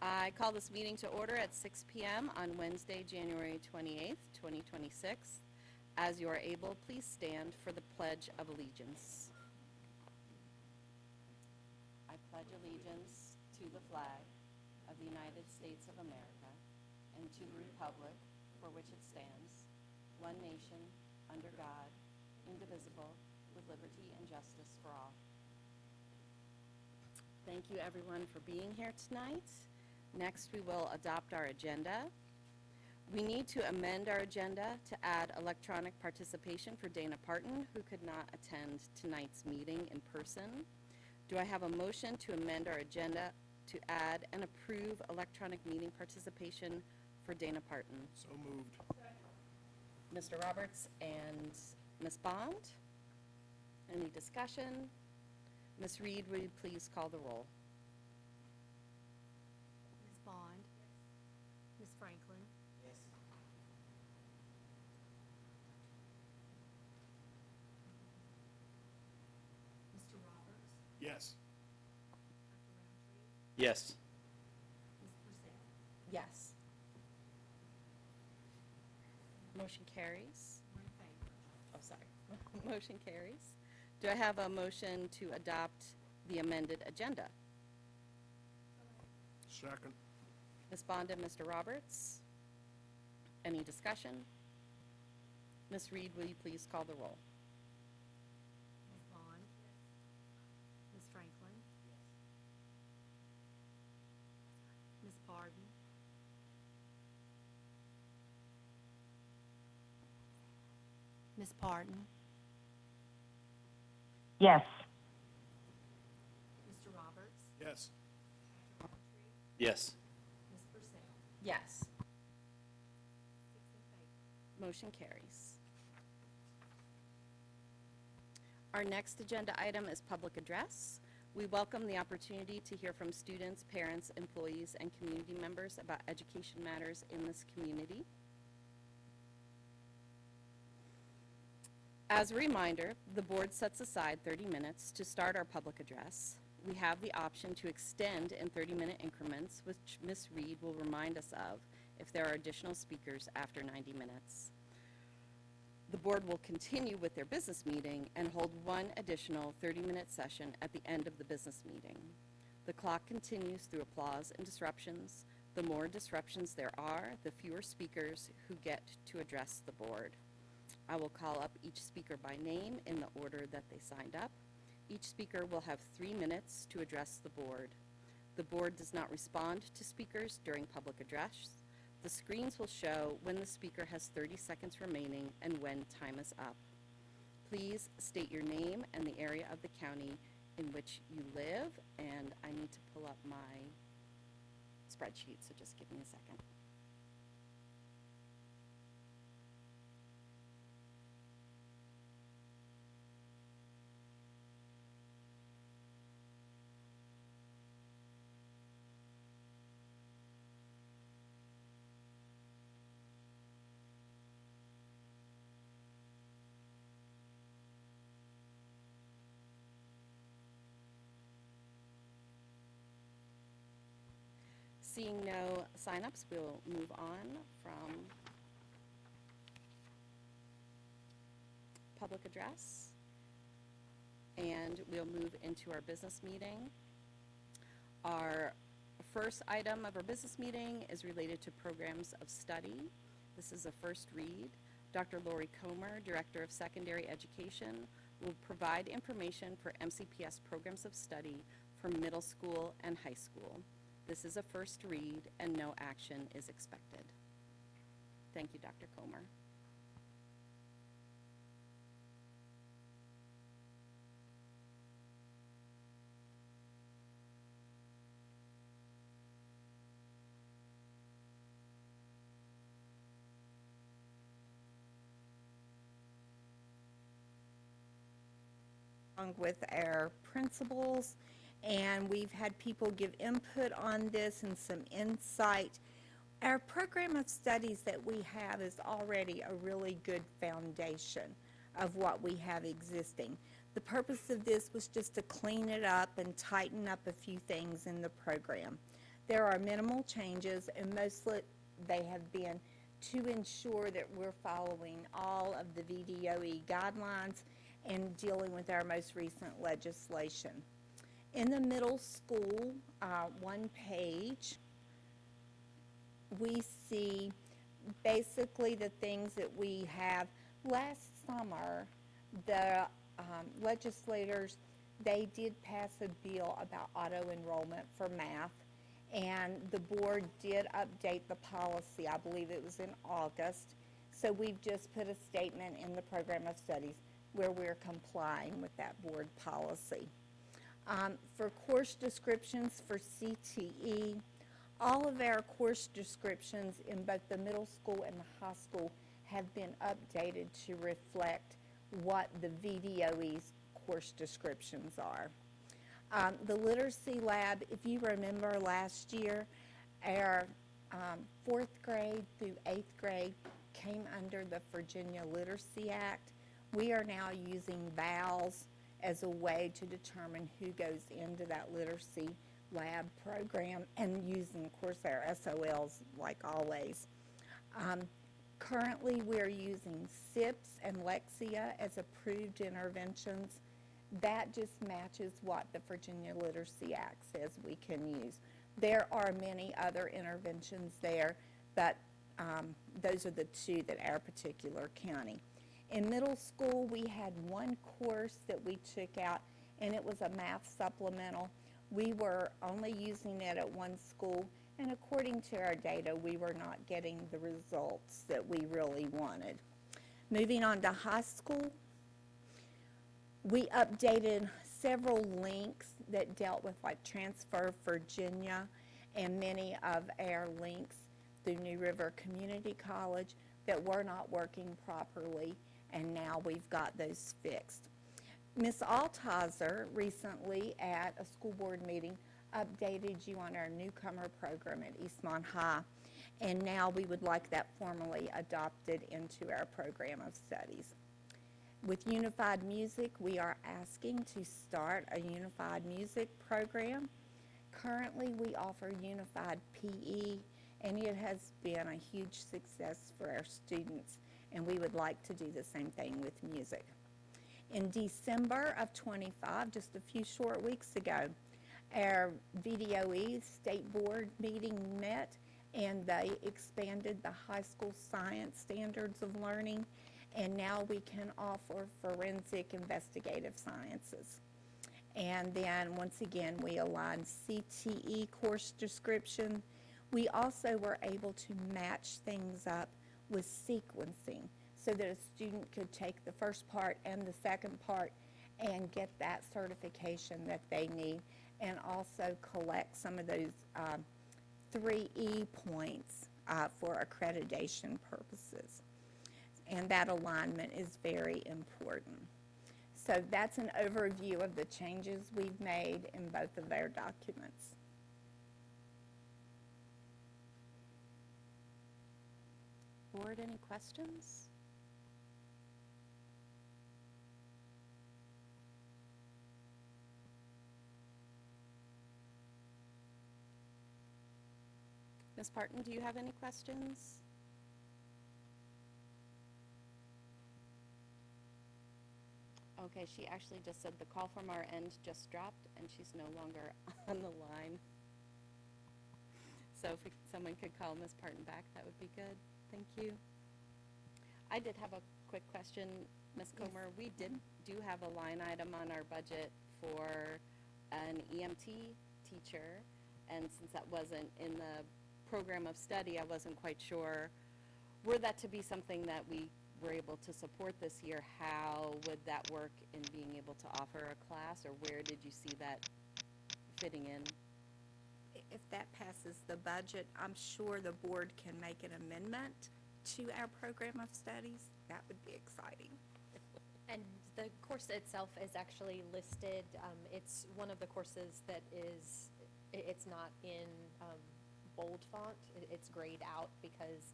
I call this meeting to order at 6 p.m. on Wednesday, January 28th, 2026. As you are able, please stand for the Pledge of Allegiance. I pledge allegiance to the flag of the United States of America and to the republic for which it stands, one nation, under God, indivisible, with liberty and justice for all. Thank you, everyone, for being here tonight. Next, we will adopt our agenda. We need to amend our agenda to add electronic participation for Dana Parton, who could not attend tonight's meeting in person. Do I have a motion to amend our agenda to add and approve electronic meeting participation for Dana Parton? So moved. Mr. Roberts and Ms. Bond? Any discussion? Ms. Reed, will you please call the roll? Ms. Bond? Ms. Franklin? Yes. Mr. Roberts? Yes. Dr. Roundtree? Yes. Ms. Purcell? Yes. Motion carries. We're in favor. Oh, sorry. Motion carries. Do I have a motion to adopt the amended agenda? Second. Ms. Bond and Mr. Roberts? Any discussion? Ms. Reed, will you please call the roll? Ms. Bond? Ms. Franklin? Ms. Pardon? Ms. Pardon? Yes. Mr. Roberts? Yes. Dr. Roundtree? Yes. Ms. Purcell? Yes. 6 in favor. Motion carries. Our next agenda item is public address. We welcome the opportunity to hear from students, parents, employees, and community members about education matters in this community. As a reminder, the board sets aside 30 minutes to start our public address. We have the option to extend in 30-minute increments, which Ms. Reed will remind us of if there are additional speakers after 90 minutes. The board will continue with their business meeting and hold one additional 30-minute session at the end of the business meeting. The clock continues through applause and disruptions. The more disruptions there are, the fewer speakers who get to address the board. I will call up each speaker by name in the order that they signed up. Each speaker will have 3 minutes to address the board. The board does not respond to speakers during public address. The screens will show when the speaker has 30 seconds remaining and when time is up. Please state your name and the area of the county in which you live, and I need to pull up my spreadsheet, so just give me a second. Seeing no signups, we'll move on from public address, and we'll move into our business meeting. Our first item of our business meeting is related to programs of study. This is a first read. Dr. Lori Comer, Director of Secondary Education, will provide information for MCPS programs of study for middle school and high school. This is a first read, and no action is expected. Thank you, Dr. Comer. Along with our principals, and we've had people give input on this and some insight. Our program of studies that we have is already a really good foundation of what we have existing. The purpose of this was just to clean it up and tighten up a few things in the program. There are minimal changes, and mostly they have been to ensure that we're following all of the VDOE guidelines and dealing with our most recent legislation. In the middle school, one page, we see basically the things that we have. Last summer, the legislators, they did pass a bill about auto enrollment for math, and the board did update the policy. I believe it was in August. So we've just put a statement in the program of studies where we're complying with that board policy. For course descriptions for CTE, all of our course descriptions in both the middle school and the high school have been updated to reflect what the VDOE's course descriptions are. The literacy lab, if you remember last year, our 4th grade through 8th grade came under the Virginia Literacy Act. We are now using VALS as a way to determine who goes into that literacy lab program, and using, of course, our SOLs like always. Currently, we're using SIPs and Lexia as approved interventions. That just matches what the Virginia Literacy Act says we can use. There are many other interventions there, but those are the two that our particular county. In middle school, we had one course that we took out, and it was a math supplemental. We were only using it at one school, and according to our data, we were not getting the results that we really wanted. Moving on to high school, we updated several links that dealt with like Transfer Virginia and many of our links through New River Community College that were not working properly, and now we've got those fixed. Ms. Altizer recently at a school board meeting updated you on our newcomer program at Eastmont High, and now we would like that formally adopted into our program of studies. With Unified Music, we are asking to start a Unified Music program. Currently, we offer Unified PE, and it has been a huge success for our students, and we would like to do the same thing with music. In December of 25, just a few short weeks ago, our VDOE State Board meeting met, and they expanded the high school science standards of learning, and now we can offer forensic investigative sciences. And then once again, we aligned CTE course description. We also were able to match things up with sequencing so that a student could take the first part and the second part and get that certification that they need, and also collect some of those 3E points for accreditation purposes. And that alignment is very important. So that's an overview of the changes we've made in both of our documents. Board, any questions? Ms. Parton, do you have any questions? Okay, she actually just said the call from our end just dropped, and she's no longer on the line. So if someone could call Ms. Parton back, that would be good. Thank you. I did have a quick question, Ms. Comer. We do have a line item on our budget for an EMT teacher, and since that wasn't in the program of study, I wasn't quite sure. Were that to be something that we were able to support this year, how would that work in being able to offer a class, or where did you see that fitting in? If that passes the budget, I'm sure the board can make an amendment to our program of studies. That would be exciting. And the course itself is actually listed. It's one of the courses that is, it's not in bold font. It's grayed out because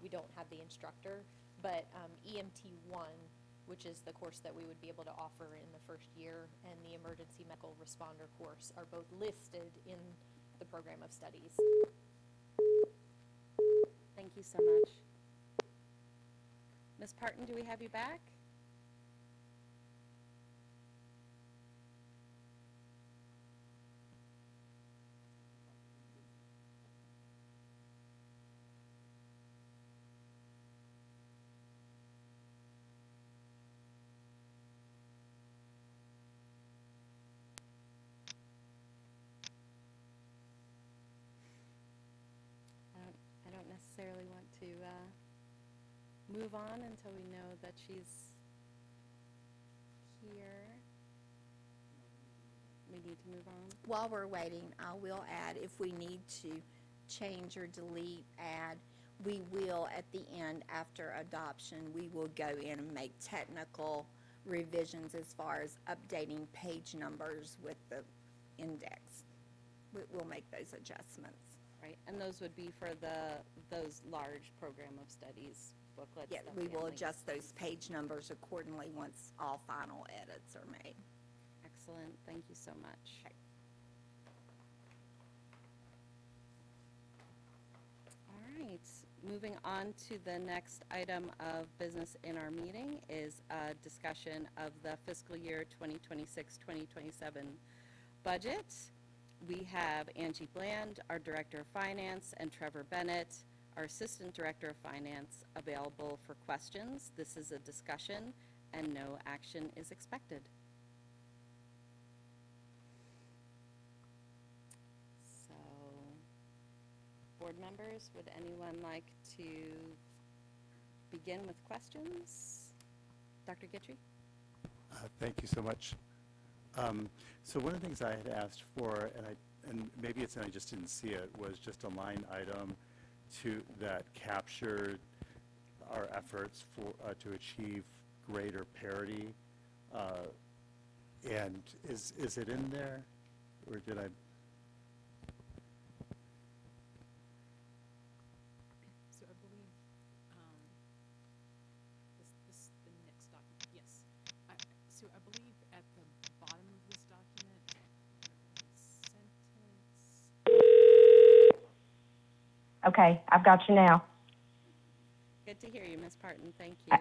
we don't have the instructor. But EMT 1, which is the course that we would be able to offer in the first year, and the emergency medical responder course are both listed in the program of studies. Thank you so much. Ms. Parton, do we have you back? I don't necessarily want to move on until we know that she's here. We need to move on. While we're waiting, I will add, if we need to change or delete, add, we will at the end, after adoption, we will go in and make technical revisions as far as updating page numbers with the index. We'll make those adjustments. Right, and those would be for those large program of studies booklets. Yeah, that we will families- adjust those page numbers accordingly once all final edits are made. Excellent, thank you so much. Okay. All right, moving on to the next item of business in our meeting is a discussion of the fiscal year 2026-2027 budget. We have Angie Bland, our Director of Finance, and Trevor Bennett, our Assistant Director of Finance, available for questions. This is a discussion, and no action is expected. So, board members, would anyone like to begin with questions? Dr. Guitry? Thank you so much. So one of the things I had asked for, and maybe it's, and I just didn't see it, was just a line item that captured our efforts to achieve greater parity. And is it in there, or did I? So I believe, the next document, yes. So I believe at the bottom of this document, sentence. Okay, I've got you now. Good to hear you, Ms. Parton, thank you.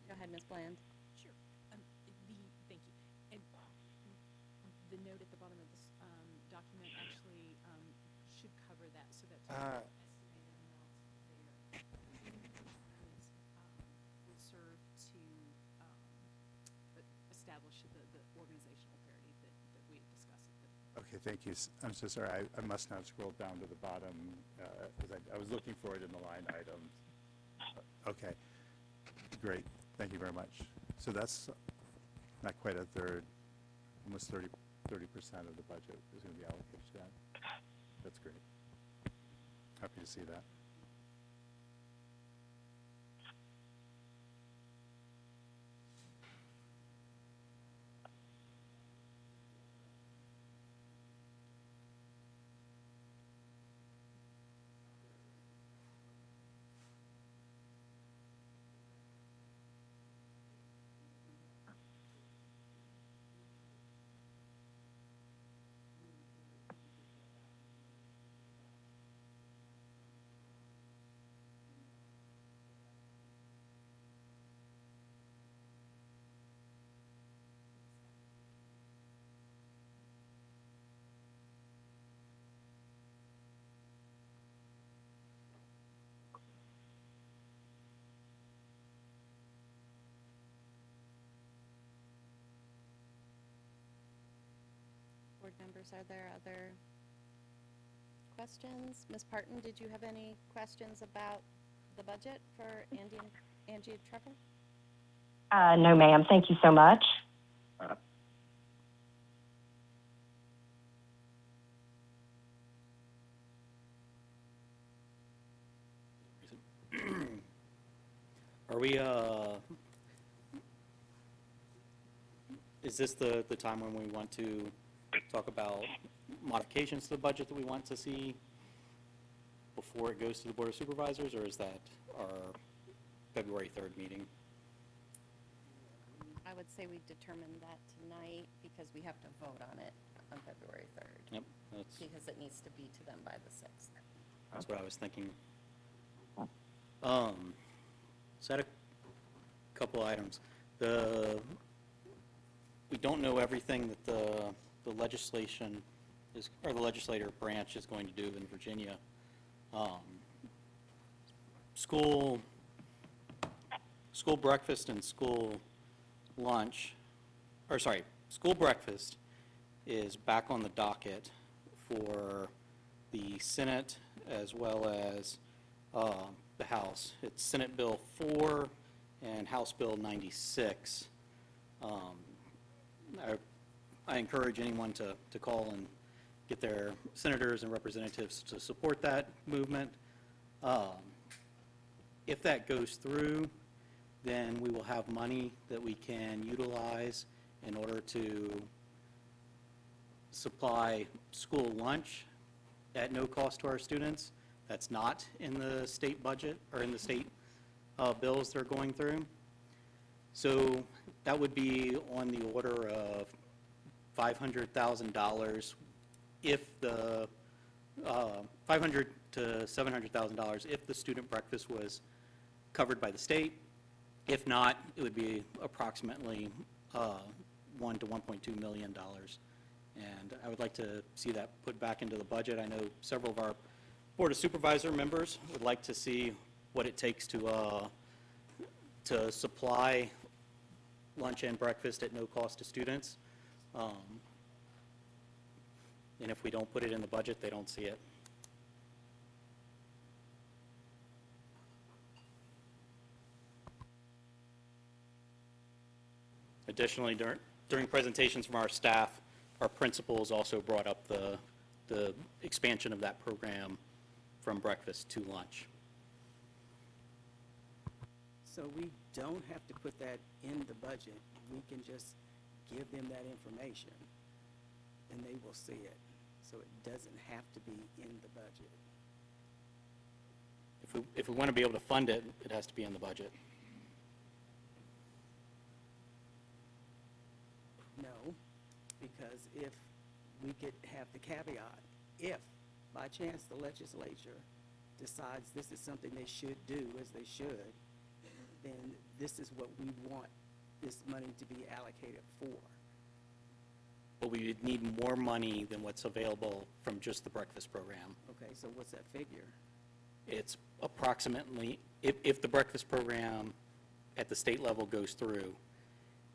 Go ahead, Ms. Bland. Sure. Thank you. And the note at the bottom of this document actually should cover that, so that estimated amount there would serve to establish the organizational parity that we had discussed at the Okay, thank you. I'm so sorry. I must not have scrolled down to the bottom, because I was looking for it in the line items. Okay, great. Thank you very much. So that's not quite a third, almost 30% of the budget is going to be allocated to that. That's great. Happy to see that. Board members, are there other questions? Ms. Parton, did you have any questions about the budget for Angie and Trevor? No, ma'am. Thank you so much. Are we, is this the time when we want to talk about modifications to the budget that we want to see before it goes to the Board of Supervisors, or is that our February 3rd meeting? I would say we determined that tonight because we have to vote on it on February 3rd. Yep, Because it needs to be to them by the 6th. that's what I was thinking. So I had a couple items. We don't know everything that the legislation is, or the legislative branch is going to do in Virginia. School breakfast and school lunch, or sorry, school breakfast is back on the docket for the Senate as well as the House. It's Senate Bill 4 and House Bill 96. I encourage anyone to call and get their senators and representatives to support that movement. If that goes through, then we will have money that we can utilize in order to supply school lunch at no cost to our students. That's not in the state budget or in the state bills they're going through. So that would be on the order of $500,000 if the $500,000 to $700,000 if the student breakfast was covered by the state. If not, it would be approximately $1 to $1.2 million. And I would like to see that put back into the budget. I know several of our Board of Supervisor members would like to see what it takes to supply lunch and breakfast at no cost to students. And if we don't put it in the budget, they don't see it. Additionally, during presentations from our staff, our principals also brought up the expansion of that program from breakfast to lunch. So we don't have to put that in the budget. We can just give them that information, and they will see it. So it doesn't have to be in the budget. If we want to be able to fund it, it has to be in the budget. No, because if we could have the caveat, if by chance the legislature decides this is something they should do, as they should, then this is what we want this money to be allocated for. But we would need more money than what's available from just the breakfast program. Okay, so what's that figure? It's approximately, if the breakfast program at the state level goes through,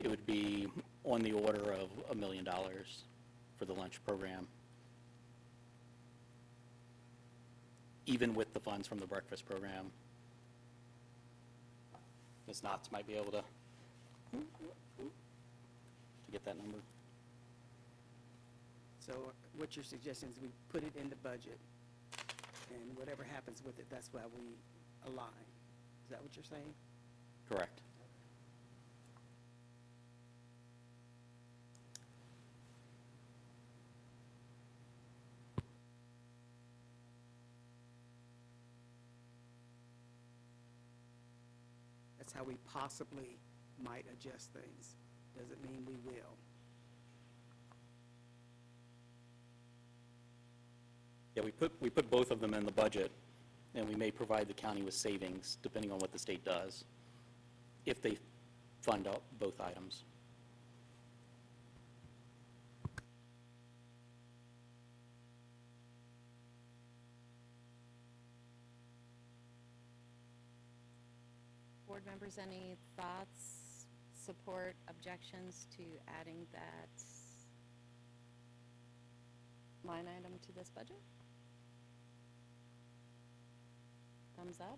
it would be on the order of $1 million for the lunch program, even with the funds from the breakfast program. Ms. Knotts might be able to get that number. So what you're suggesting is we put it in the budget, and whatever happens with it, that's why we align. Is that what you're saying? Correct. That's how we possibly might adjust things. Doesn't mean we will. Yeah, we put both of them in the budget, and we may provide the county with savings, depending on what the state does, if they fund out both items. Board members, any thoughts, support, objections to adding that line item to this budget? Thumbs up?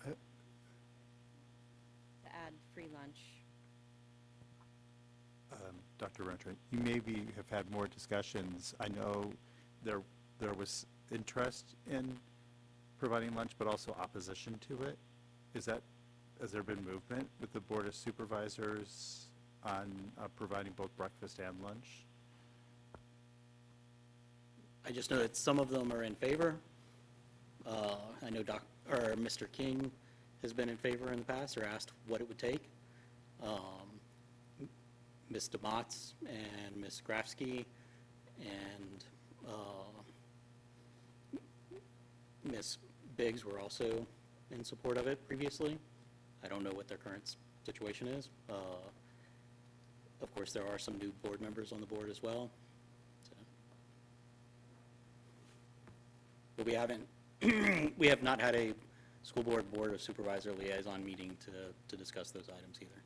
Uh, To add free lunch. Dr. Rentry, you maybe have had more discussions. I know there was interest in providing lunch, but also opposition to it. Has there been movement with the Board of Supervisors on providing both breakfast and lunch? I just know that some of them are in favor. I know Mr. King has been in favor in the past, or asked what it would take. Ms. DeMotts and Ms. Grafsky and Ms. Biggs were also in support of it previously. I don't know what their current situation is. Of course, there are some new board members on the board as well. So. But we haven't, we have not had a school board Board of Supervisor liaison meeting to discuss those items either,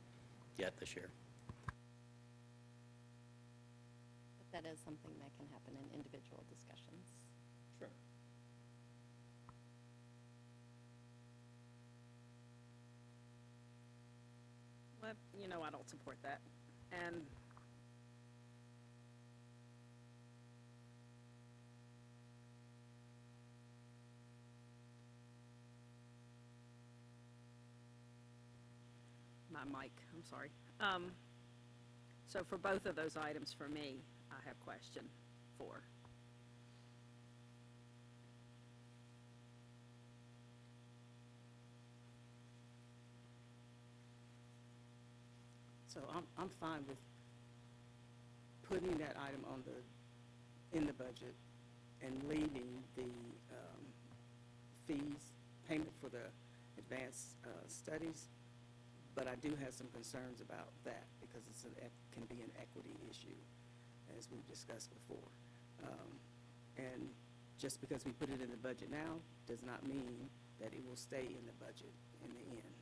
yet this year. But that is something that can happen in individual discussions. Sure. Well, I don't support that. And my mic, I'm sorry. So for both of those items, for me, I have question for. So I'm fine with putting that item on in the budget and leaving the fees, payment for the advanced studies. But I do have some concerns about that because can be an equity issue, as we've discussed before. And just because we put it in the budget now does not mean that it will stay in the budget in the end.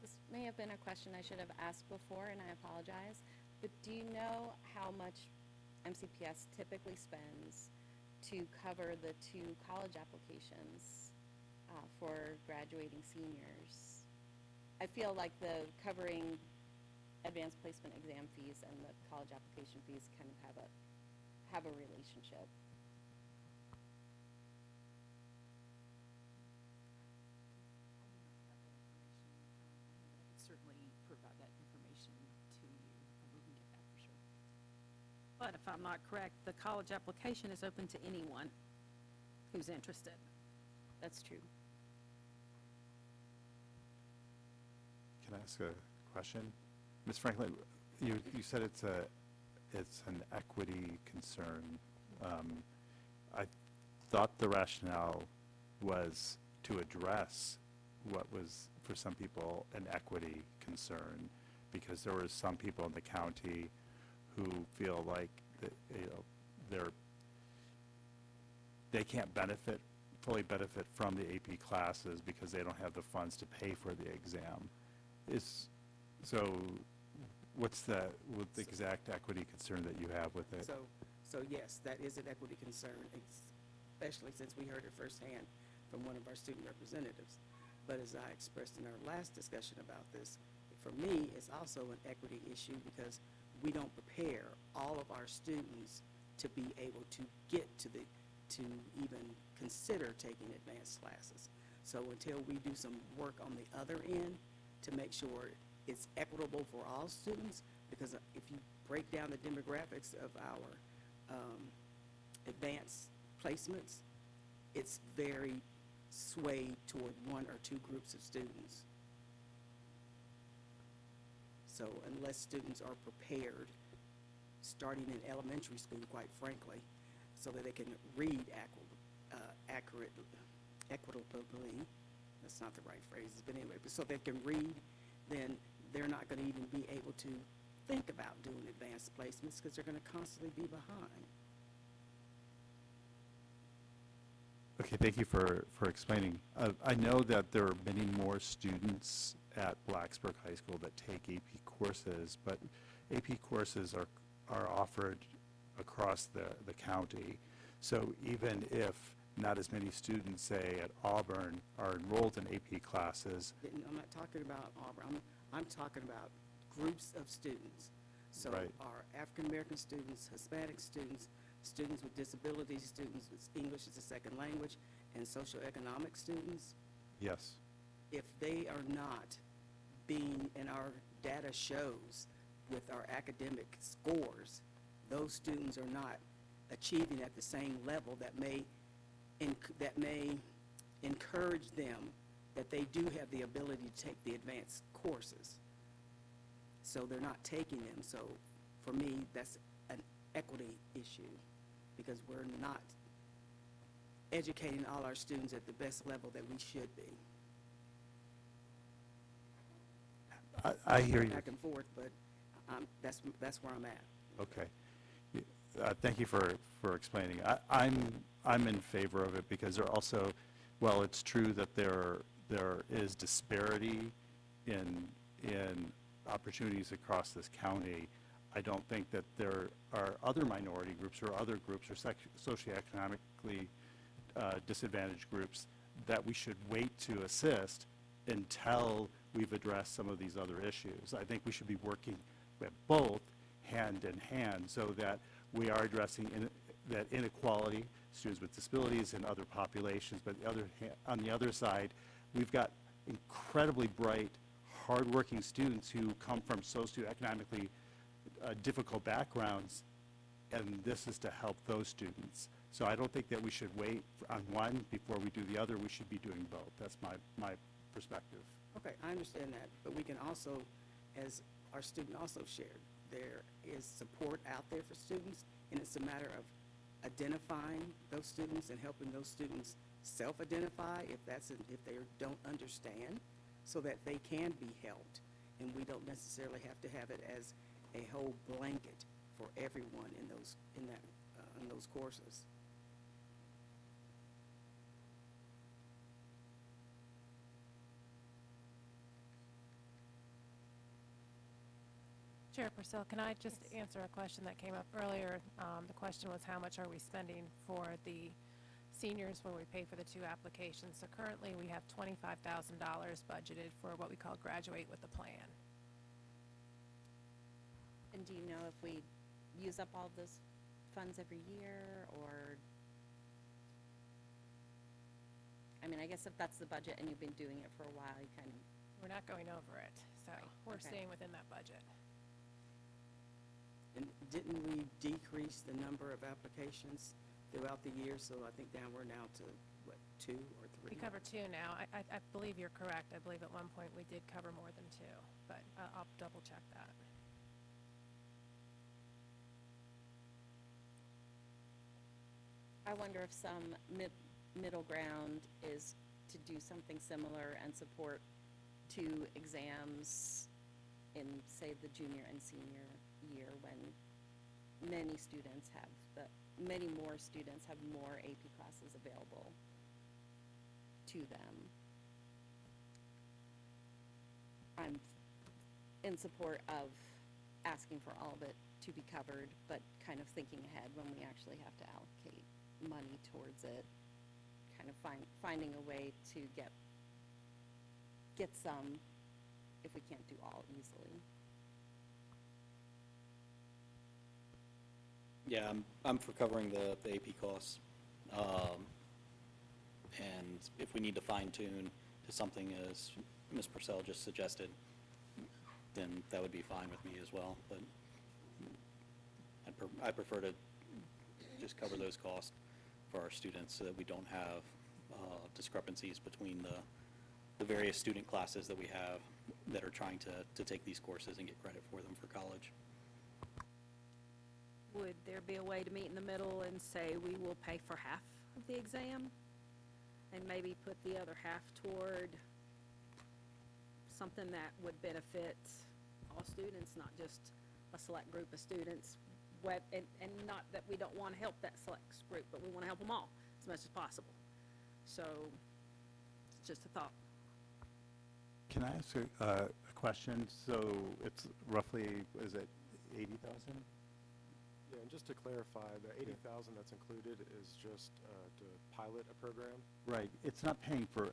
This may have been a question I should have asked before, and I apologize, but do you know how much MCPS typically spends to cover the 2 college applications for graduating seniors? I feel like the covering advanced placement exam fees and the college application fees kind of have a relationship. I can certainly provide that information to you. We can get that for sure. But if I'm not correct, the college application is open to anyone who's interested. That's true. Can I ask a question? Ms. Franklin, you said it's an equity concern. I thought the rationale was to address what was, for some people, an equity concern, because there were some people in the county who feel like that, they can't fully benefit from the AP classes because they don't have the funds to pay for the exam. So what's the exact equity concern that you have with it? So yes, that is an equity concern, especially since we heard it firsthand from one of our student representatives. But as I expressed in our last discussion about this, for me, it's also an equity issue because we don't prepare all of our students to be able to get to even consider taking advanced classes. So until we do some work on the other end to make sure it's equitable for all students, because if you break down the demographics of our advanced placements, it's very swayed toward 1 or 2 groups of students. So unless students are prepared, starting in elementary school, quite frankly, so that they can read equitably, that's not the right phrase, but anyway, so they can read, then they're not going to even be able to think about doing advanced placements because they're going to constantly be behind. Okay, thank you for explaining. I know that there are many more students at Blacksburg High School that take AP courses, but AP courses are offered across the county. So even if not as many students, say, at Auburn are enrolled in AP classes. I'm not talking about Auburn. I'm talking about groups of students. So Right. our African-American students, Hispanic students, students with disabilities, students with English as a second language, and socioeconomic students, Yes. if they are not being, and our data shows with our academic scores, those students are not achieving at the same level that may encourage them that they do have the ability to take the advanced courses. so they're not taking them. So for me, that's an equity issue, because we're not educating all our students at the best level that we should be. I hear you. Back and forth, but that's where I'm at. Okay. Thank you for explaining. I'm in favor of it because there also, well, it's true that there is disparity in opportunities across this county. I don't think that there are other minority groups or other groups or socioeconomically disadvantaged groups that we should wait to assist until we've addressed some of these other issues. I think we should be working with both hand in hand so that we are addressing that inequality, students with disabilities and other populations, but on the other side, we've got incredibly bright, hardworking students who come from socioeconomically difficult backgrounds, and this is to help those students. So I don't think that we should wait on one before we do the other. We should be doing both. That's my perspective. Okay, I understand that, but we can also, as our student also shared, there is support out there for students, and it's a matter of identifying those students and helping those students self-identify if they don't understand, so that they can be helped, and we don't necessarily have to have it as a whole blanket for everyone in those courses. Chair Purcell, can I just answer a question that came up earlier? The question was, how much are we spending for the seniors when we pay for the 2 applications? So currently, we have $25,000 budgeted for what we call Graduate with a Plan. And do you know if we use up all those funds every year, or? I mean, I guess if that's the budget and you've been doing it for a while, you kind of. We're not going over it, so we're Okay. staying within that budget. And didn't we decrease the number of applications throughout the year? So I think we're now to, what, 2 or 3? We cover 2 now. I believe you're correct. I believe at one point we did cover more than 2, but I'll double check that. I wonder if some middle ground is to do something similar and support 2 exams in, say, the junior and senior year, when many more students have more AP classes available to them. I'm in support of asking for all of it to be covered, but kind of thinking ahead when we actually have to allocate money towards it, kind of finding a way to get some, if we can't do all easily. Yeah, I'm for covering the AP costs. And if we need to fine tune to something as Ms. Purcell just suggested, then that would be fine with me as well. But I prefer to just cover those costs for our students so that we don't have discrepancies between the various student classes that we have that are trying to take these courses and get credit for them for college. Would there be a way to meet in the middle and say we will pay for half of the exam and maybe put the other half toward something that would benefit all students, not just a select group of students? And not that we don't want to help that select group, but we want to help them all as much as possible. So it's just a thought. Can I ask a question? So it's roughly, is it 80,000? Yeah, and just to clarify, the 80,000 that's included is just to pilot a program. Right. It's not paying for,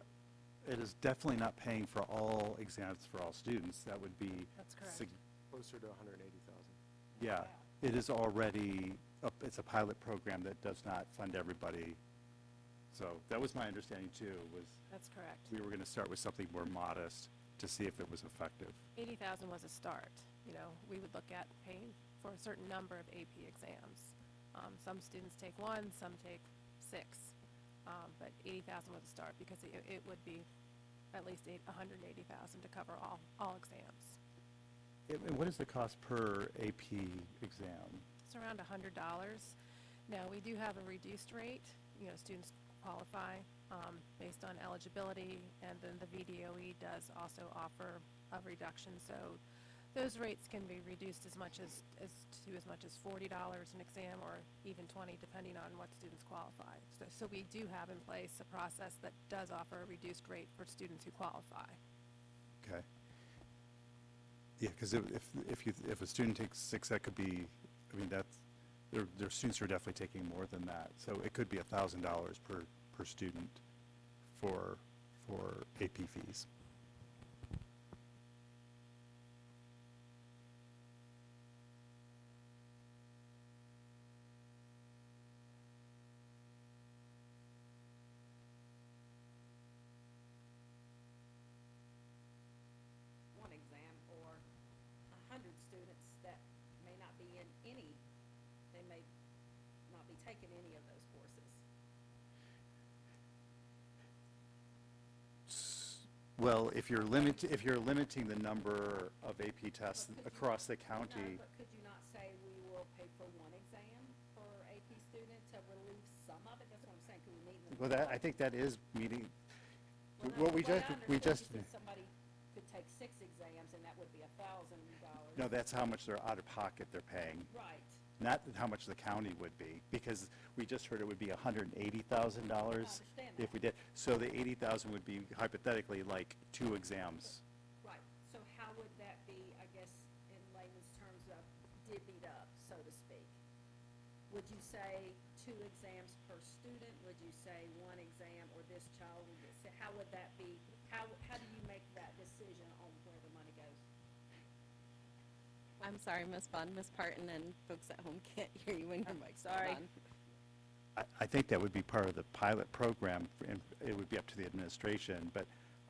it is definitely not paying for all exams for all students. That would be. That's correct. Closer to 180,000. Yeah, it is already, it's a pilot program that does not fund everybody. So that was my understanding too, was That's correct. we were going to start with something more modest to see if it was effective. 80,000 was a start. You know, we would look at paying for a certain number of AP exams. Some students take 1, some take 6, but 80,000 was a start because it would be at least 180,000 to cover all exams. And what is the cost per AP exam? It's around $100. Now, we do have a reduced rate, students qualify based on eligibility, and then the VDOE does also offer a reduction, so those rates can be reduced as much as $40 an exam, or even $20, depending on what students qualify. So we do have in place a process that does offer a reduced rate for students who qualify. Okay. Yeah, because if a student takes 6, that could be, I mean, their students are definitely taking more than that. So it could be $1,000 per student for AP fees. One exam, or 100 students that may not be in any, they may not be taking any of those courses. Well, if you're limiting the number of AP tests across the county, No, but could you not say we will pay for one exam per AP student to relieve some of it? That's what I'm saying, could we meet in the? well, I think that is meeting, Well, no, what we the way just, I we understood just, you said somebody could take 6 exams, and that would be $1,000. no, that's how much they're out of pocket they're paying. Right. Not how much the county would be, because we just heard it would be $180,000 if we did. So the 80,000 would be hypothetically like 2 exams. Right, so how would that be, I guess, in layman's terms, divvied up, so to speak? Would you say 2 exams per student? Would you say 1 exam, or this child would get, how would that be? How do you make that decision on where the money goes? I'm sorry, Ms. Bond, Ms. Parton, and folks at home can't hear you when your mic's not Sorry. on. I think that would be part of the pilot program, and it would be up to the administration, but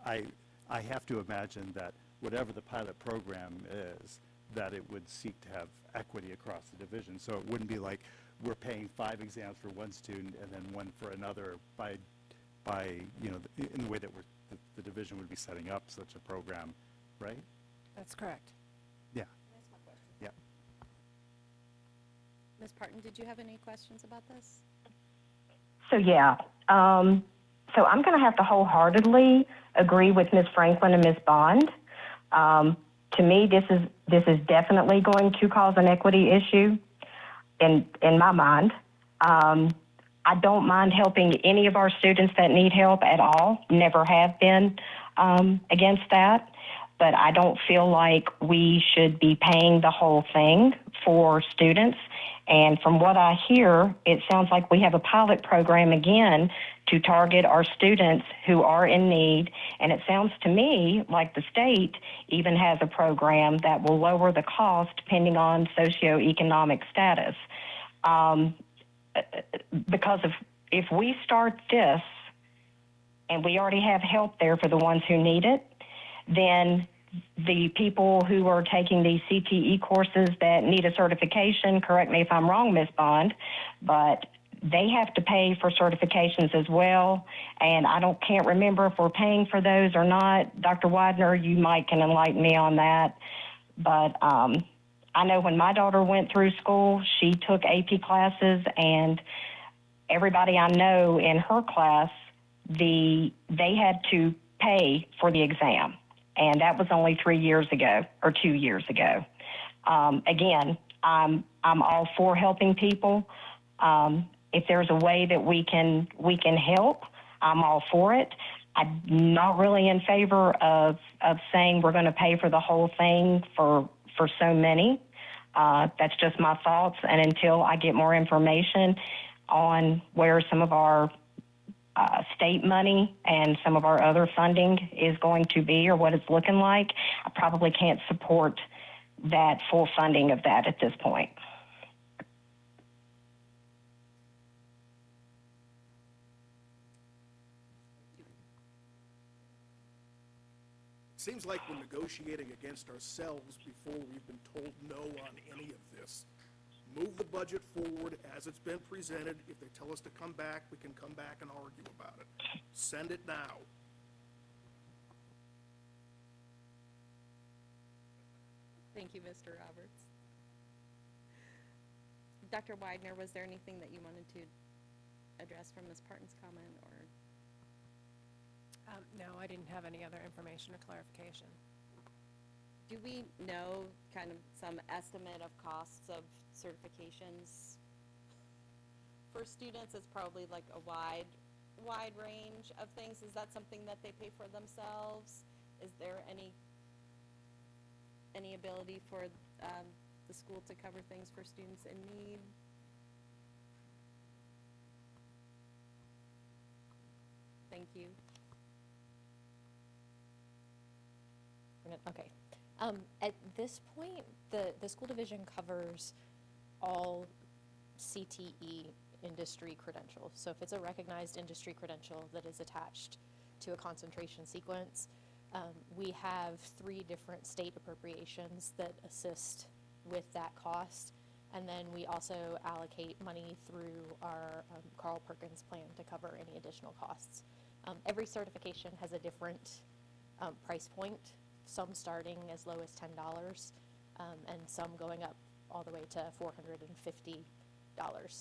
I have to imagine that whatever the pilot program is, that it would seek to have equity across the division. So it wouldn't be like we're paying 5 exams for one student and then 1 for another by in the way that the division would be setting up such a program, right? That's correct. Yeah, That's my question. yeah. Ms. Parton, did you have any questions about this? So yeah, so I'm going to have to wholeheartedly agree with Ms. Franklin and Ms. Bond. To me, this is definitely going to cause an equity issue in my mind. I don't mind helping any of our students that need help at all. Never have been against that. But I don't feel like we should be paying the whole thing for students. And from what I hear, it sounds like we have a pilot program again to target our students who are in need. And it sounds to me like the state even has a program that will lower the cost depending on socioeconomic status. Because if we start this and we already have help there for the ones who need it, then the people who are taking these CTE courses that need a certification, correct me if I'm wrong, Ms. Bond, but they have to pay for certifications as well. And can't remember if we're paying for those or not. Dr. Widener, you might can enlighten me on that. But I know when my daughter went through school, she took AP classes, and everybody I know in her class, they had to pay for the exam. And that was only 3 years ago or 2 years ago. Again, I'm all for helping people. If there's a way that we can help, I'm all for it. I'm not really in favor of saying we're going to pay for the whole thing for so many. That's just my thoughts. And until I get more information on where some of our state money and some of our other funding is going to be or what it's looking like, I probably can't support that full funding of that at this point. Seems like we're negotiating against ourselves before we've been told no on any of this. Move the budget forward as it's been presented. If they tell us to come back, we can come back and argue about it. Send it now. Thank you, Mr. Roberts. Dr. Widener, was there anything that you wanted to address from Ms. Parton's comment, or? No, I didn't have any other information or clarification. Do we know kind of some estimate of costs of certifications? For students, it's probably like a wide range of things. Is that something that they pay for themselves? Is there any ability for the school to cover things for students in need? Thank you. Okay. At this point, the school division covers all CTE industry credentials. So if it's a recognized industry credential that is attached to a concentration sequence, we have 3 different state appropriations that assist with that cost. And then we also allocate money through our Carl Perkins plan to cover any additional costs. Every certification has a different price point, some starting as low as $10, and some going up all the way to $450.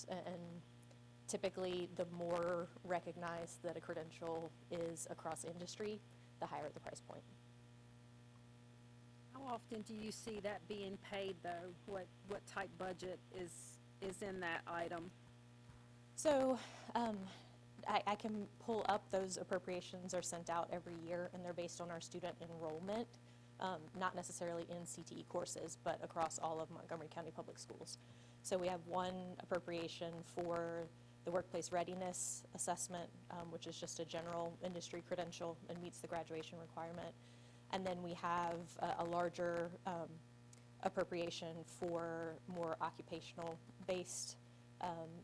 And typically, the more recognized that a credential is across industry, the higher the price point. How often do you see that being paid, though? What type budget is in that item? So I can pull up those appropriations are sent out every year, and they're based on our student enrollment, not necessarily in CTE courses, but across all of Montgomery County Public Schools. So we have one appropriation for the workplace readiness assessment, which is just a general industry credential and meets the graduation requirement. And then we have a larger appropriation for more occupational-based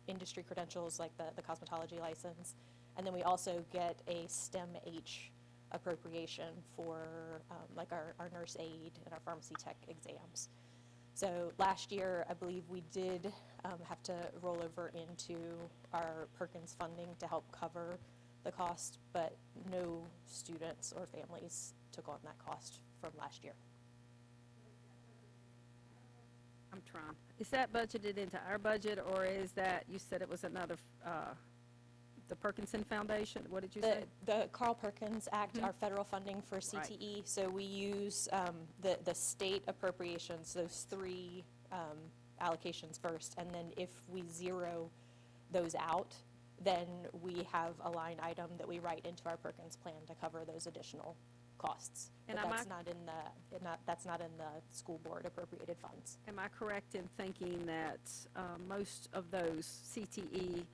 industry credentials, like the cosmetology license. And then we also get a STEM-H appropriation for like our nurse aid and our pharmacy tech exams. So last year, I believe we did have to roll over into our Perkins funding to help cover the cost, but no students or families took on that cost from last year. I'm trying. Is that budgeted into our budget, or is that, you said it was another, the Perkinson Foundation? What did you say? The Carl Perkins Act, our federal funding for CTE, so we use the state appropriations, those 3 allocations first, and then if we zero those out, then we have a line item that we write into our Perkins plan to cover those additional costs. And But that's not in the school board appropriated funds. Am I correct in thinking that most of those CTE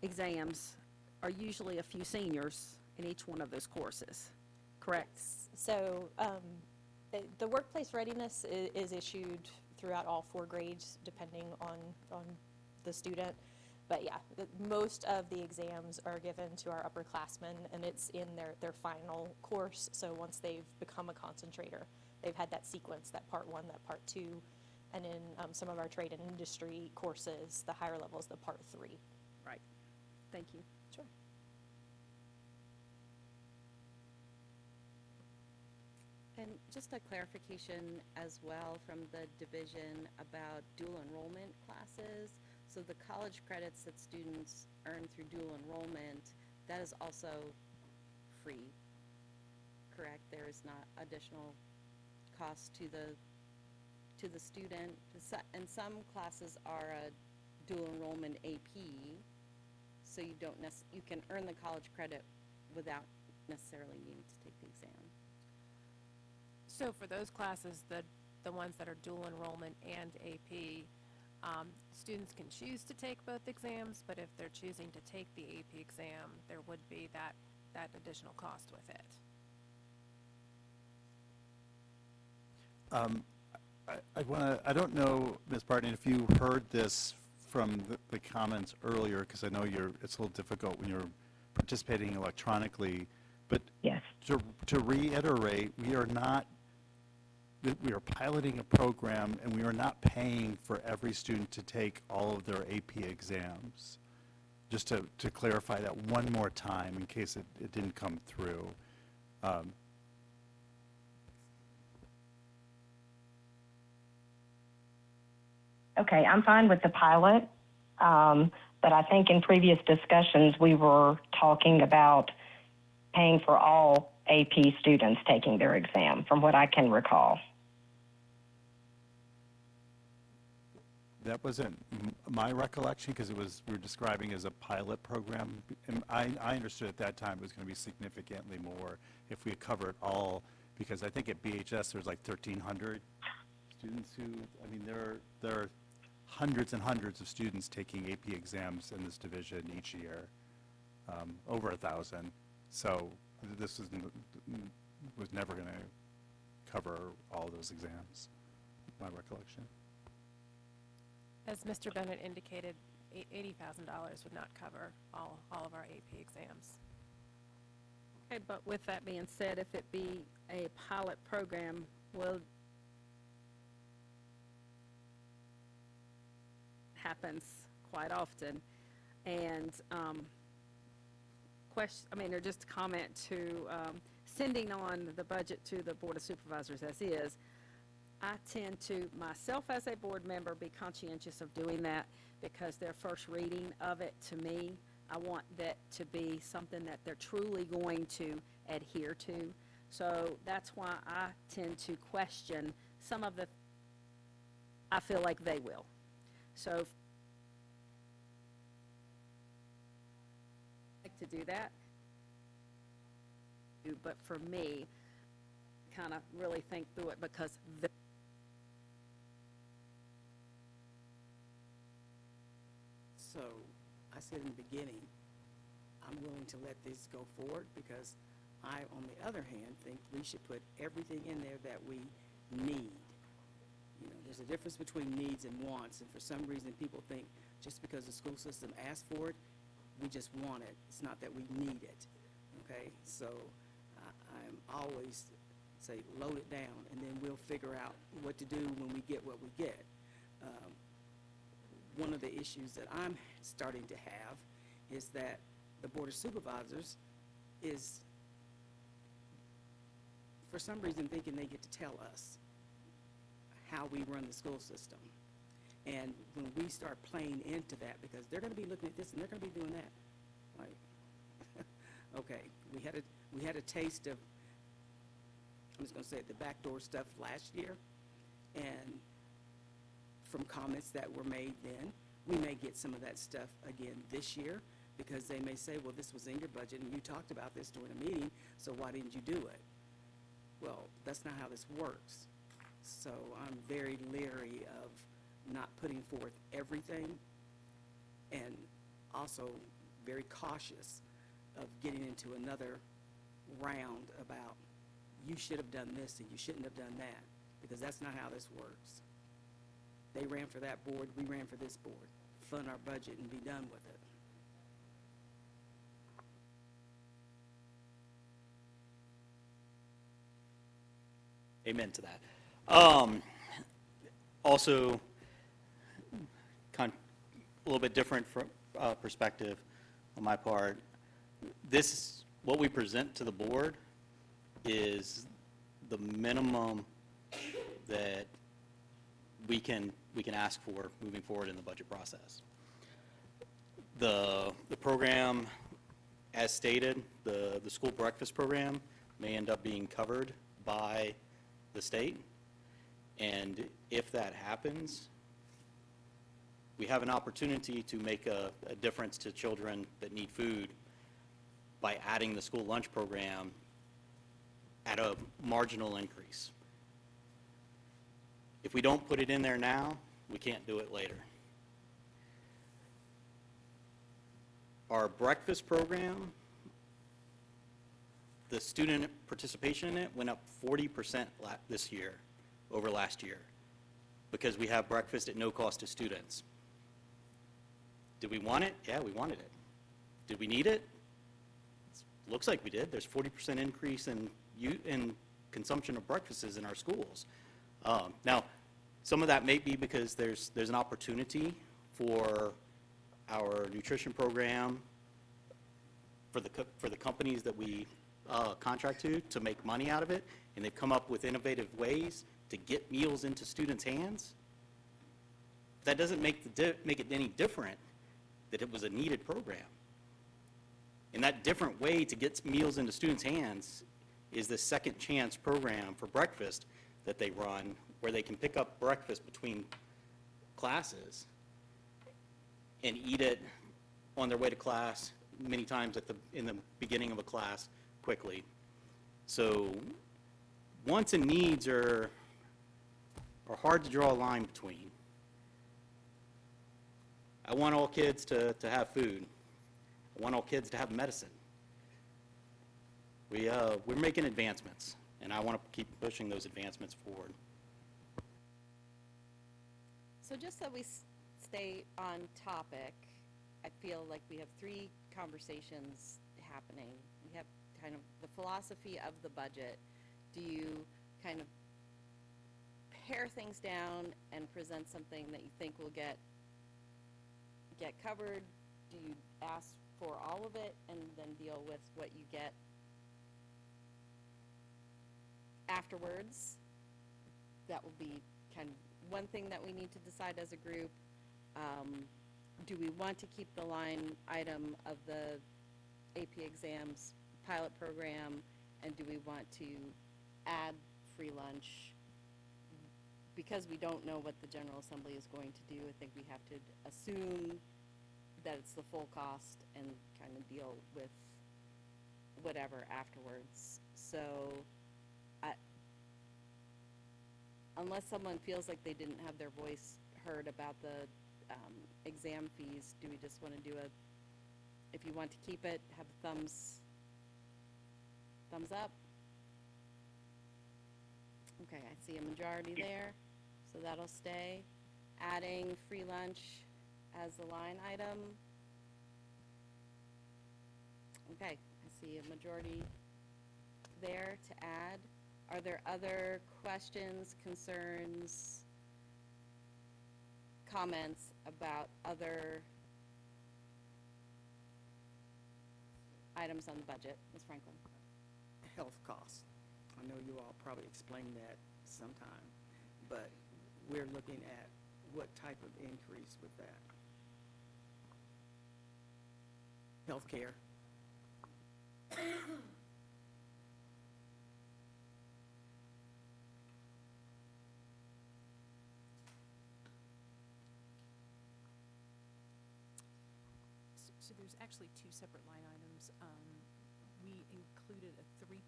exams are usually a few seniors in each one of those courses, correct? So the workplace readiness is issued throughout all 4 grades, depending on the student. But yeah, most of the exams are given to our upperclassmen, and it's in their final course. So once they've become a concentrator, they've had that sequence, that part 1, that part 2, and in some of our trade and industry courses, the higher levels, the part 3. Right. Thank you. Sure. And just a clarification as well from the division about dual enrollment classes. So the college credits that students earn through dual enrollment, that is also free, correct? There is not additional cost to the student. And some classes are a dual enrollment AP, so you can earn the college credit without necessarily needing to take the exam. So for those classes, the ones that are dual enrollment and AP, students can choose to take both exams, but if they're choosing to take the AP exam, there would be that additional cost with it. I don't know, Ms. Barton, if you heard this from the comments earlier, because I know it's a little difficult when you're participating electronically, but Yes. to reiterate, we are piloting a program, and we are not paying for every student to take all of their AP exams. Just to clarify that one more time in case it didn't come through. Okay, I'm fine with the pilot, but I think in previous discussions, we were talking about paying for all AP students taking their exam, from what I can recall. That wasn't my recollection, because we were describing as a pilot program. And I understood at that time it was going to be significantly more if we covered all, because I think at BHS there's like 1,300 students who, I mean, there are hundreds and hundreds of students taking AP exams in this division each year, over 1,000. So this was never going to cover all those exams, my recollection. As Mr. Bennett indicated, $80,000 would not cover all of our AP exams. Okay, but with that being said, if it be a pilot program, will happens quite often, and or just a comment to sending on the budget to the Board of Supervisors as is. I tend to, myself as a board member, be conscientious of doing that because their first reading of it, to me, I want that to be something that they're truly going to adhere to. So that's why I tend to question some of the, I feel like they will. So, like to do that, but for me, kind of really think through it because So, I said in the beginning, I'm willing to let this go forward because I, on the other hand, think we should put everything in there that we need. You know, there's a difference between needs and wants, and for some reason, people think just because the school system asked for it, we just want it. It's not that we need it, okay? So, I'm always say, load it down, and then we'll figure out what to do when we get what we get. One of the issues that I'm starting to have is that the Board of Supervisors is, for some reason, thinking they get to tell us how we run the school system. And when we start playing into that, because they're going to be looking at this and they're going to be doing that, like, okay, we had a taste of, I'm just going to say it, the backdoor stuff last year, and from comments that were made then, we may get some of that stuff again this year, because they may say, well, this was in your budget, and you talked about this during a meeting, so why didn't you do it? Well, that's not how this works. So I'm very leery of not putting forth everything, and also very cautious of getting into another round about you should have done this and you shouldn't have done that, because that's not how this works. They ran for that board, we ran for this board. Fund our budget and be done with it. Amen to that. Also, a little bit different perspective on my part. This, what we present to the board is the minimum that we can ask for moving forward in the budget process. The program, as stated, the school breakfast program may end up being covered by the state. And if that happens, we have an opportunity to make a difference to children that need food by adding the school lunch program at a marginal increase. If we don't put it in there now, we can't do it later. Our breakfast program, the student participation in it went up 40% this year over last year because we have breakfast at no cost to students. Did we want it? Yeah, we wanted it. Did we need it? Looks like we did. There's 40% increase in consumption of breakfasts in our schools. Now, some of that may be because there's an opportunity for our nutrition program, for the companies that we contract to make money out of it, and they've come up with innovative ways to get meals into students' hands. that doesn't make it any different that it was a needed program. And that different way to get meals into students' hands is the second chance program for breakfast that they run, where they can pick up breakfast between classes and eat it on their way to class, many times in the beginning of a class, quickly. So wants and needs are hard to draw a line between. I want all kids to have food. I want all kids to have medicine. We're making advancements, and I want to keep pushing those advancements forward. So just so we stay on topic, I feel like we have three conversations happening. We have kind of the philosophy of the budget. Do you kind of pare things down and present something that you think will get covered? Do you ask for all of it and then deal with what you get afterwards? That will be kind of one thing that we need to decide as a group. Do we want to keep the line item of the AP exams pilot program, and do we want to add free lunch? Because we don't know what the General Assembly is going to do, I think we have to assume that it's the full cost and kind of deal with whatever afterwards. So, unless someone feels like they didn't have their voice heard about the exam fees, do we just want to do if you want to keep it, have a thumbs up? Okay, I see a majority there, so that'll stay. Adding free lunch as a line item. Okay, I see a majority there to add. Are there other questions, concerns, comments about other items on the budget? Ms. Franklin? Health costs. I know you all probably explained that sometime, but we're looking at what type of increase with that? Healthcare. So there's actually two separate line items. We included a 3%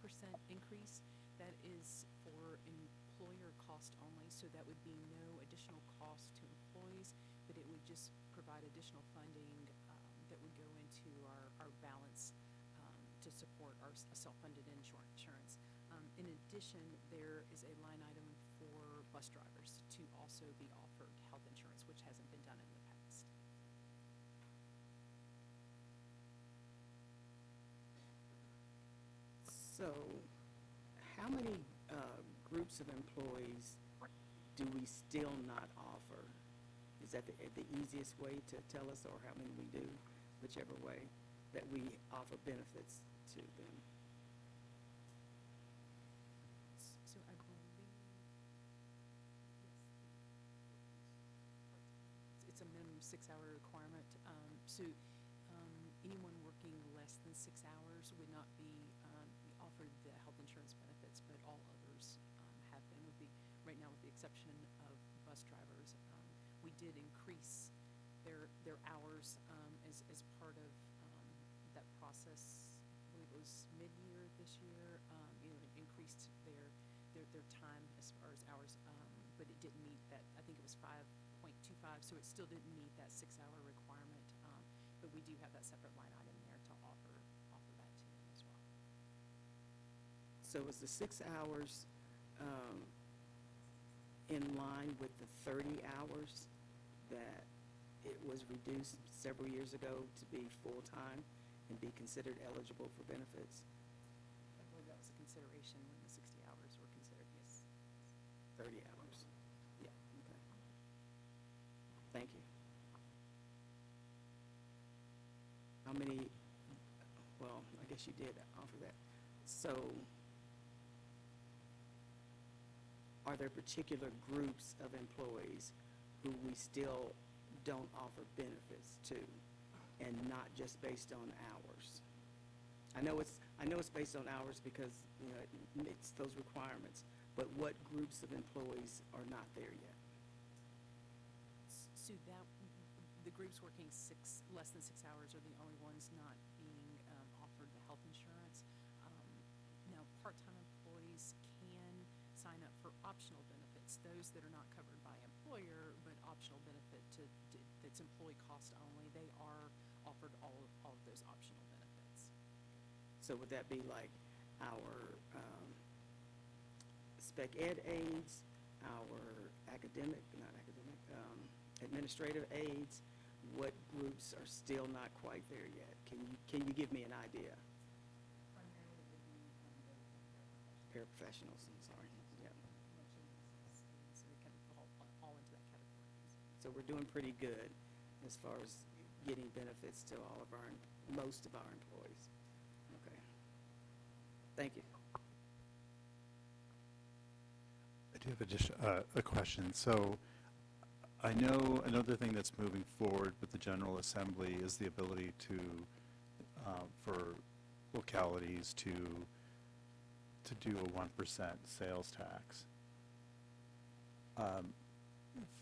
increase that is for employer cost only, so that would be no additional cost to employees, but it would just provide additional funding that would go into our balance to support our self-funded insurance. In addition, there is a line item for bus drivers to also be offered health insurance, which hasn't been done in the past. So, how many groups of employees do we still not offer? Is that the easiest way to tell us, or how many we do, whichever way, that we offer benefits to them? So I believe, yes, it's a minimum 6-hour requirement. Anyone working less than 6 hours would not be offered the health insurance benefits, but all others have been, right now with the exception of bus drivers. We did increase their hours as part of that process. I believe it was mid-year this year. It increased their time as far as hours, but it didn't meet that. I think it was 5.25, so it still didn't meet that 6-hour requirement. But we do have that separate line item there to offer that to them as well. So is the 6 hours in line with the 30 hours that it was reduced several years ago to be full-time and be considered eligible for benefits? I believe that was a consideration when the 60 hours were considered, yes. 30 hours? Yeah, okay. Thank you. How many, well, I guess you did offer that. So, are there particular groups of employees who we still don't offer benefits to, and not just based on hours? I know it's based on hours because, you know, it meets those requirements, but what groups of employees are not there yet? So that, the groups working less than 6 hours are the only ones not being offered the health insurance. Now, part-time employees can sign up for optional benefits, those that are not covered by employer, but optional benefit that's employee cost only. They are offered all of those optional benefits. So would that be like our spec ed aides, our administrative aides? What groups are still not quite there yet? Can you give me an idea? Paraprofessionals, I'm sorry, yeah. So we kind of fall all into that category. So we're doing pretty good as far as getting benefits to most of our employees. Okay. Thank you. I do have a question. So I know another thing that's moving forward with the General Assembly is the ability to, for localities to do a 1% sales tax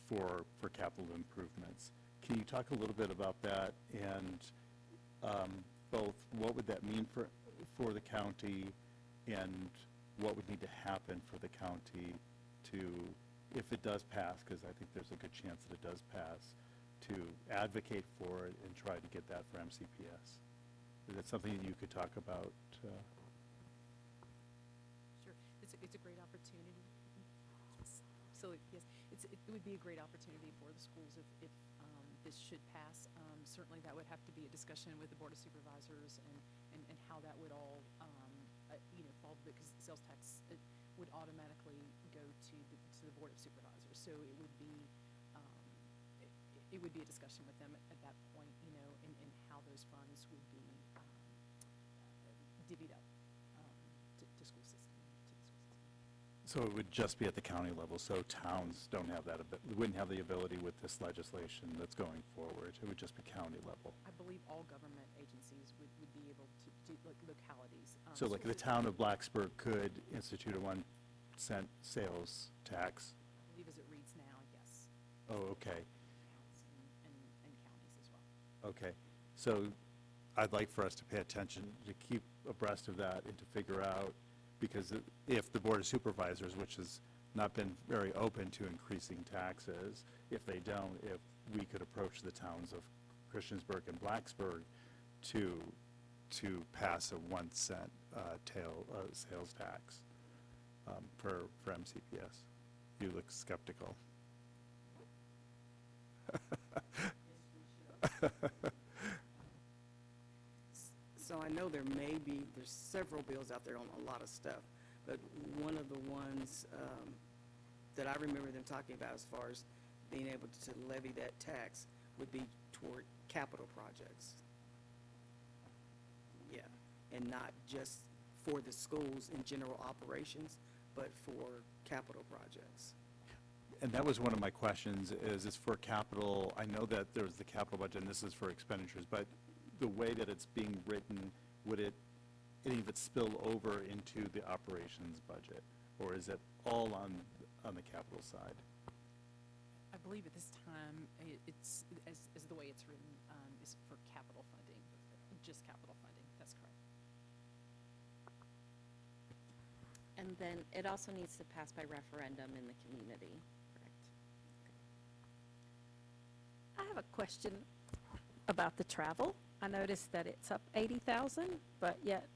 for capital improvements. Can you talk a little bit about that, and both what would that mean for the county, and what would need to happen for the county to, if it does pass, because I think there's a good chance that it does pass, to advocate for it and try to get that for MCPS? Is that something that you could talk about? Sure, it's a great opportunity. So, yes, it would be a great opportunity for the schools if this should pass. Certainly, that would have to be a discussion with the Board of Supervisors and how that would all, fall, because sales tax would automatically go to the Board of Supervisors. So it would be a discussion with them at that point, and how those funds would be divvied up to school system, to the school system. So it would just be at the county level, so towns don't have that, wouldn't have the ability with this legislation that's going forward. It would just be county level. I believe all government agencies would be able to do, like localities. So like the town of Blacksburg could institute a 1 cent sales tax? I believe as it reads now, yes. Oh, okay. Towns and counties as well. Okay. So I'd like for us to pay attention, to keep abreast of that and to figure out, because if the Board of Supervisors, which has not been very open to increasing taxes, if they don't, if we could approach the towns of Christiansburg and Blacksburg to pass a 1 cent sales tax for MCPS. You look skeptical. So I know there's several bills out there on a lot of stuff, but one of the ones that I remember them talking about as far as being able to levy that tax would be toward capital projects. Yeah, and not just for the schools in general operations, but for capital projects. And that was one of my questions, is for capital, I know that there's the capital budget, and this is for expenditures, but the way that it's being written, would any of it spill over into the operations budget? Or is it all on the capital side? I believe at this time, it's, as the way it's written, is for capital funding, just capital funding, that's correct. And then it also needs to pass by referendum in the community, correct? I have a question about the travel. I noticed that it's up 80,000, but yet,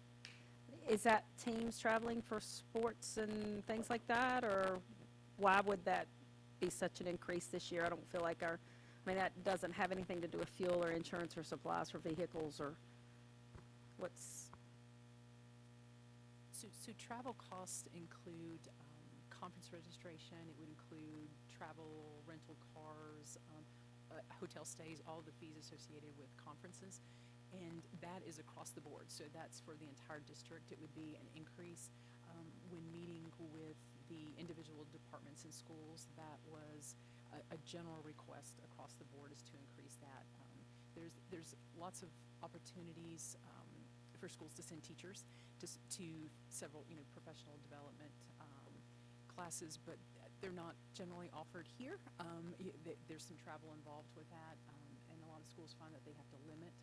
is that teams traveling for sports and things like that, or why would that be such an increase this year? I don't feel like that doesn't have anything to do with fuel or insurance or supplies for vehicles, or what's? So travel costs include conference registration, it would include travel, rental cars, hotel stays, all the fees associated with conferences, and that is across the board. So that's for the entire district. It would be an increase. When meeting with the individual departments and schools, that was a general request across the board is to increase that. There's lots of opportunities for schools to send teachers to several, professional development classes, but they're not generally offered here. There's some travel involved with that, and a lot of schools find that they have to limit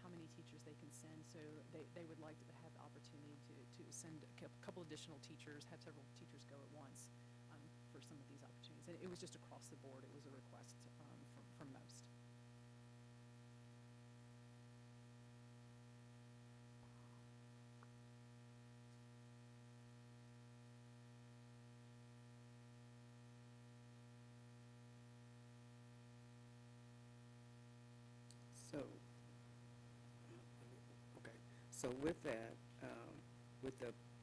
how many teachers they can send, so they would like to have the opportunity to send a couple additional teachers, have several teachers go at once for some of these opportunities. And it was just across the board. It was a request from most. So, okay, so with that,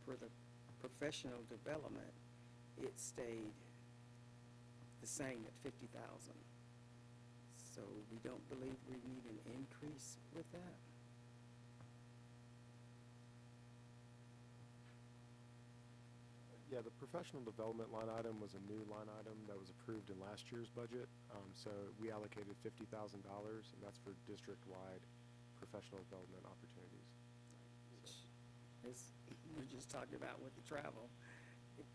for the professional development, it stayed the same at 50,000. So we don't believe we need an increase with that? Yeah, the professional development line item was a new line item that was approved in last year's budget. So we allocated $50,000, and that's for district-wide professional development opportunities. Which is, we just talked about with the travel.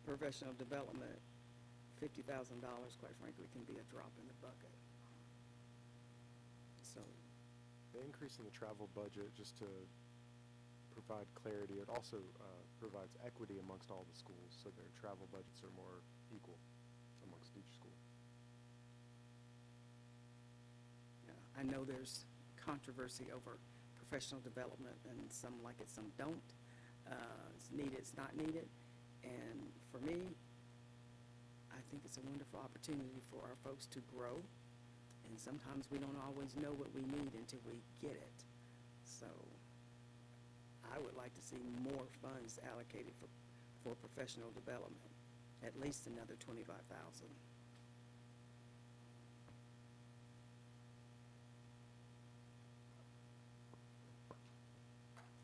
Professional development, $50,000, quite frankly, can be a drop in the bucket. So, The increase in the travel budget, just to provide clarity, it also provides equity amongst all the schools, so their travel budgets are more equal amongst each school. yeah, I know there's controversy over professional development, and some like it, some don't. It's needed, it's not needed. And for me, I think it's a wonderful opportunity for our folks to grow. And sometimes we don't always know what we need until we get it. So I would like to see more funds allocated for professional development, at least another 25,000.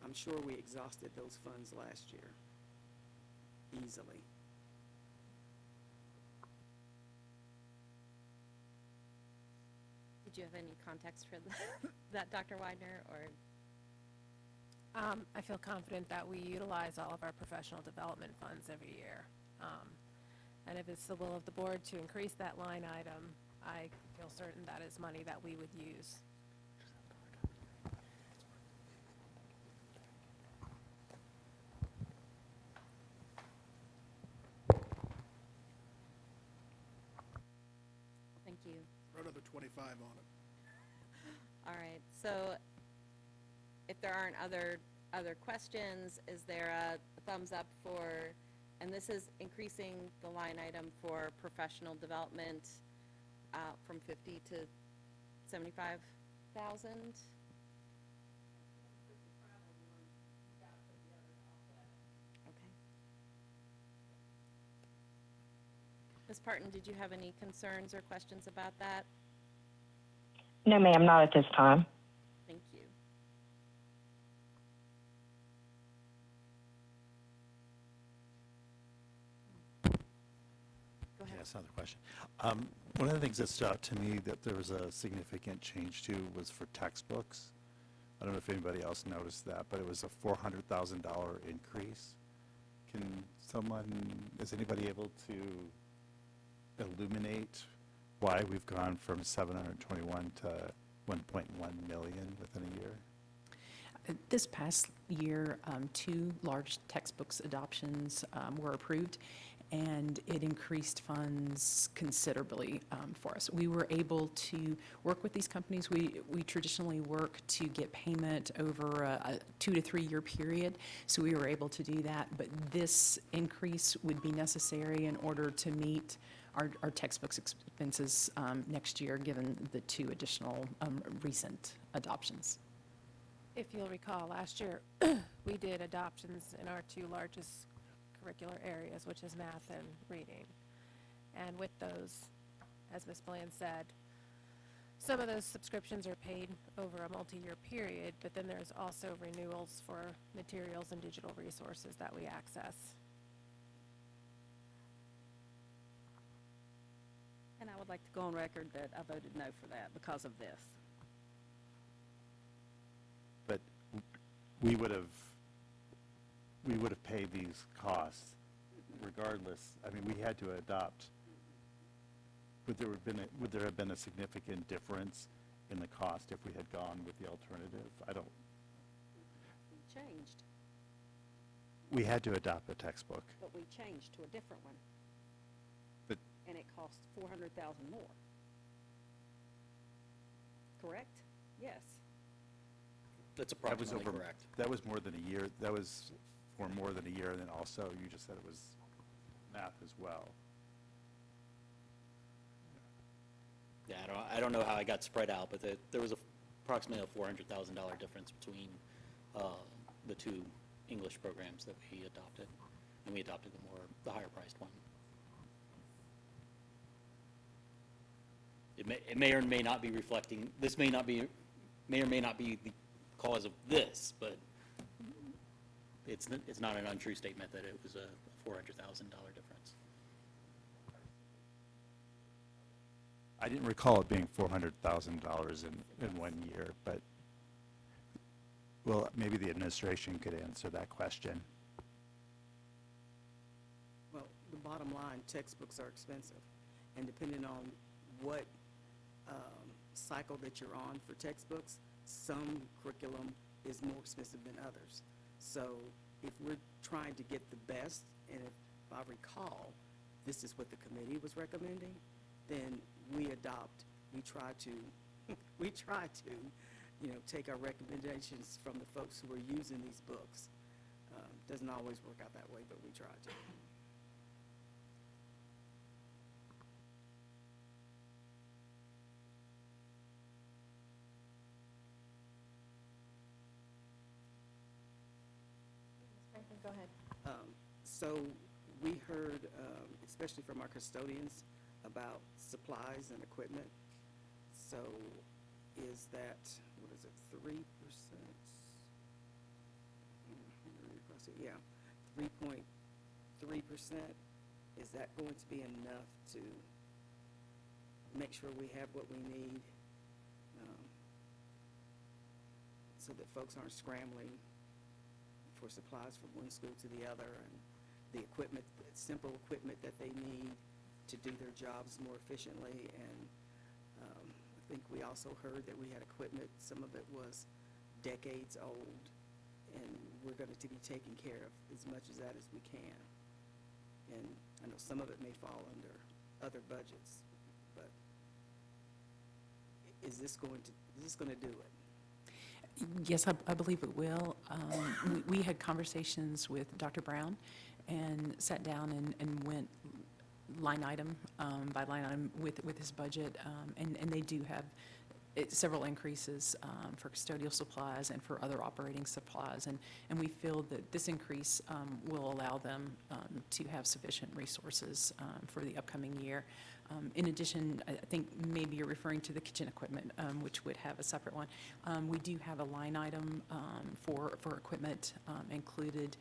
I'm sure we exhausted those funds last year, easily. Did you have any context for that, Dr. Widener, or? I feel confident that we utilize all of our professional development funds every year. And if it's the will of the board to increase that line item, I feel certain that is money that we would use. Thank you. Throw another 25 on it. All right, so if there aren't other questions, is there a thumbs up for, and this is increasing the line item for professional development from 50 to 75,000? Okay. Ms. Parton, did you have any concerns or questions about that? No, ma'am, not at this time. Thank you. Go ahead. Yes, another question. One of the things that stood out to me that there was a significant change to was for textbooks. I don't know if anybody else noticed that, but it was a $400,000 increase. Is anybody able to illuminate why we've gone from 721 to 1.1 million within a year? This past year, 2 large textbooks adoptions were approved, and it increased funds considerably for us. We were able to work with these companies. We traditionally work to get payment over a 2 to 3 year period, so we were able to do that. But this increase would be necessary in order to meet our textbooks expenses next year, given the 2 additional recent adoptions. If you'll recall, last year, we did adoptions in our 2 largest curricular areas, which is math and reading. And with those, as Ms. Bland said, some of those subscriptions are paid over a multi-year period, but then there's also renewals for materials and digital resources that we access. And I would like to go on record that I voted no for that because of this. But we would have paid these costs regardless. I mean, we had to adopt. Would there have been a significant difference in the cost if we had gone with the alternative? We changed, We had to adopt a textbook. but we changed to a different one, But and it cost 400,000 more. Correct? Yes. That's that was approximately over, correct. that was more than a year. That was for more than a year, and then also you just said it was math as well. Yeah, I don't know how I got spread out, but there was approximately a $400,000 difference between the two English programs that we adopted, and we adopted the higher priced one. It may or may not be reflecting, this may or may not be the cause of this, but it's not an untrue statement that it was a $400,000 difference. I didn't recall it being $400,000 in 1 year, but, well, maybe the administration could answer that question. Well, the bottom line, textbooks are expensive, and depending on what cycle that you're on for textbooks, some curriculum is more expensive than others. So if we're trying to get the best, and if I recall, this is what the committee was recommending, then we try to, take our recommendations from the folks who are using these books. Doesn't always work out that way, but we try to. Franklin, go ahead. So we heard, especially from our custodians, about supplies and equipment. So is that, what is it, 3%? Yeah, 3.3%. Is that going to be enough to make sure we have what we need, so that folks aren't scrambling for supplies from one school to the other, and the equipment, simple equipment that they need to do their jobs more efficiently? And I think we also heard that we had equipment, some of it was decades old, and we're going to be taking care of as much of that as we can. And I know some of it may fall under other budgets, but is this going to do it? Yes, I believe it will. We had conversations with Dr. Brown and sat down and went line item by line item with his budget, and they do have several increases for custodial supplies and for other operating supplies, and we feel that this increase will allow them to have sufficient resources for the upcoming year. In addition, I think maybe you're referring to the kitchen equipment, which would have a separate one. We do have a line item for equipment included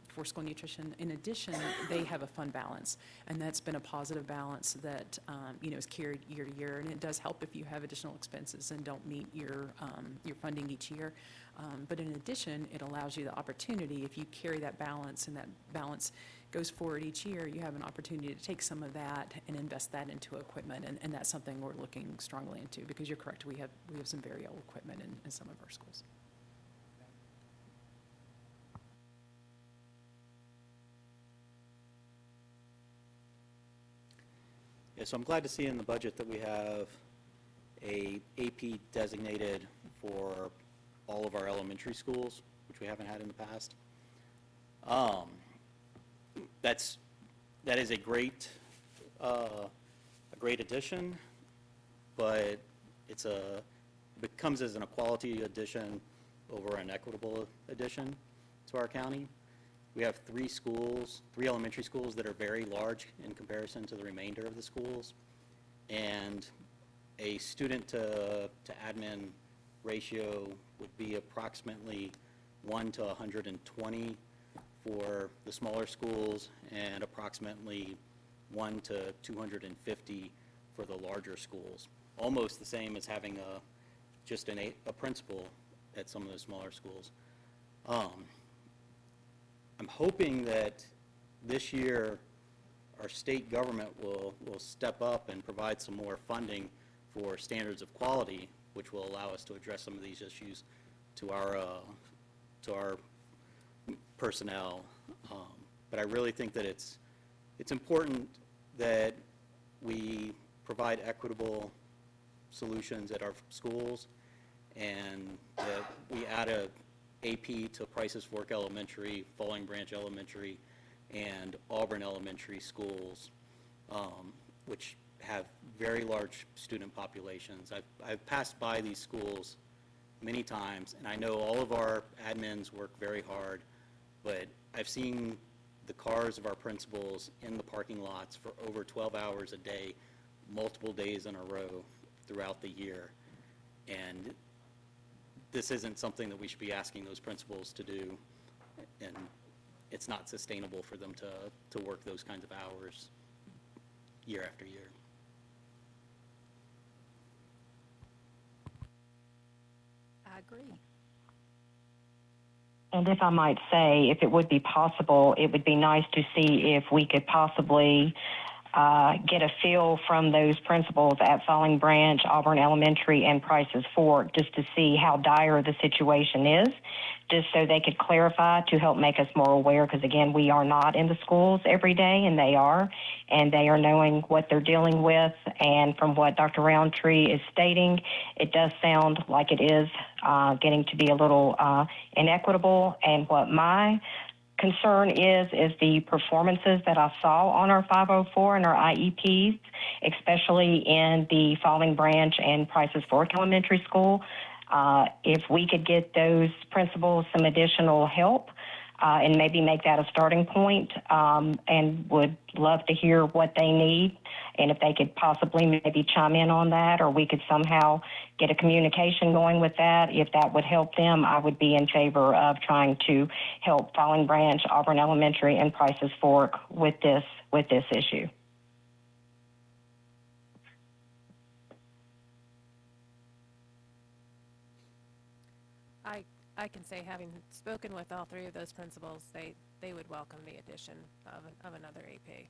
for school nutrition. In addition, they have a fund balance, and that's been a positive balance that is carried year to year, and it does help if you have additional expenses and don't meet your funding each year. But in addition, it allows you the opportunity, if you carry that balance and that balance goes forward each year, you have an opportunity to take some of that and invest that into equipment, and that's something we're looking strongly into, because you're correct, we have some very old equipment in some of our schools. Yeah, so I'm glad to see in the budget that we have a AP designated for all of our elementary schools, which we haven't had in the past. That is a great addition, but it comes as an equality addition over an equitable addition to our county. We have three elementary schools that are very large in comparison to the remainder of the schools, and a student to admin ratio would be approximately 1 to 120 for the smaller schools, and approximately 1 to 250 for the larger schools, almost the same as having just a principal at some of those smaller schools. I'm hoping that this year our state government will step up and provide some more funding for standards of quality, which will allow us to address some of these issues to our personnel. But I really think that it's important that we provide equitable solutions at our schools, and that we add a AP to Prices Fork Elementary, Falling Branch Elementary, and Auburn Elementary schools, which have very large student populations. I've passed by these schools many times, and I know all of our admins work very hard, but I've seen the cars of our principals in the parking lots for over 12 hours a day, multiple days in a row throughout the year. And this isn't something that we should be asking those principals to do, and it's not sustainable for them to work those kinds of hours year after year. I agree. And if I might say, if it would be possible, it would be nice to see if we could possibly get a feel from those principals at Falling Branch, Auburn Elementary, and Prices Fork, just to see how dire the situation is, just so they could clarify to help make us more aware, because again, we are not in the schools every day, and they are knowing what they're dealing with. And from what Dr. Roundtree is stating, it does sound like it is getting to be a little inequitable. And what my concern is the performances that I saw on our 504 and our IEPs, especially in the Falling Branch and Prices Fork Elementary School. If we could get those principals some additional help and maybe make that a starting point, and would love to hear what they need, and if they could possibly maybe chime in on that, or we could somehow get a communication going with that. If that would help them, I would be in favor of trying to help Falling Branch, Auburn Elementary, and Prices Fork with this issue. I can say, having spoken with all three of those principals, they would welcome the addition of another AP.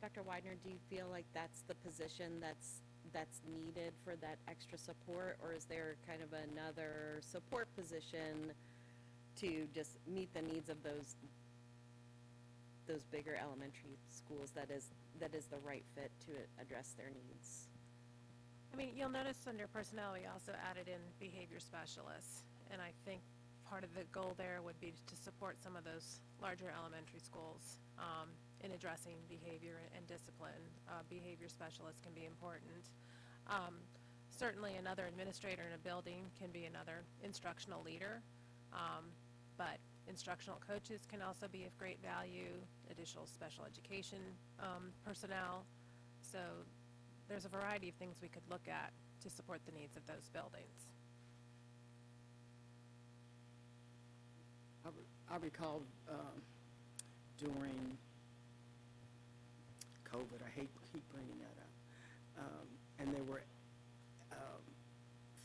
Dr. Widener, do you feel like that's the position that's needed for that extra support, or is there kind of another support position to just meet the needs of those bigger elementary schools that is the right fit to address their needs? I mean, you'll notice under personnel, we also added in behavior specialists, and I think part of the goal there would be to support some of those larger elementary schools in addressing behavior and discipline. Behavior specialists can be important. Certainly another administrator in a building can be another instructional leader, but instructional coaches can also be of great value, additional special education personnel. So there's a variety of things we could look at to support the needs of those buildings. I recall during COVID, I hate bringing that up, and there were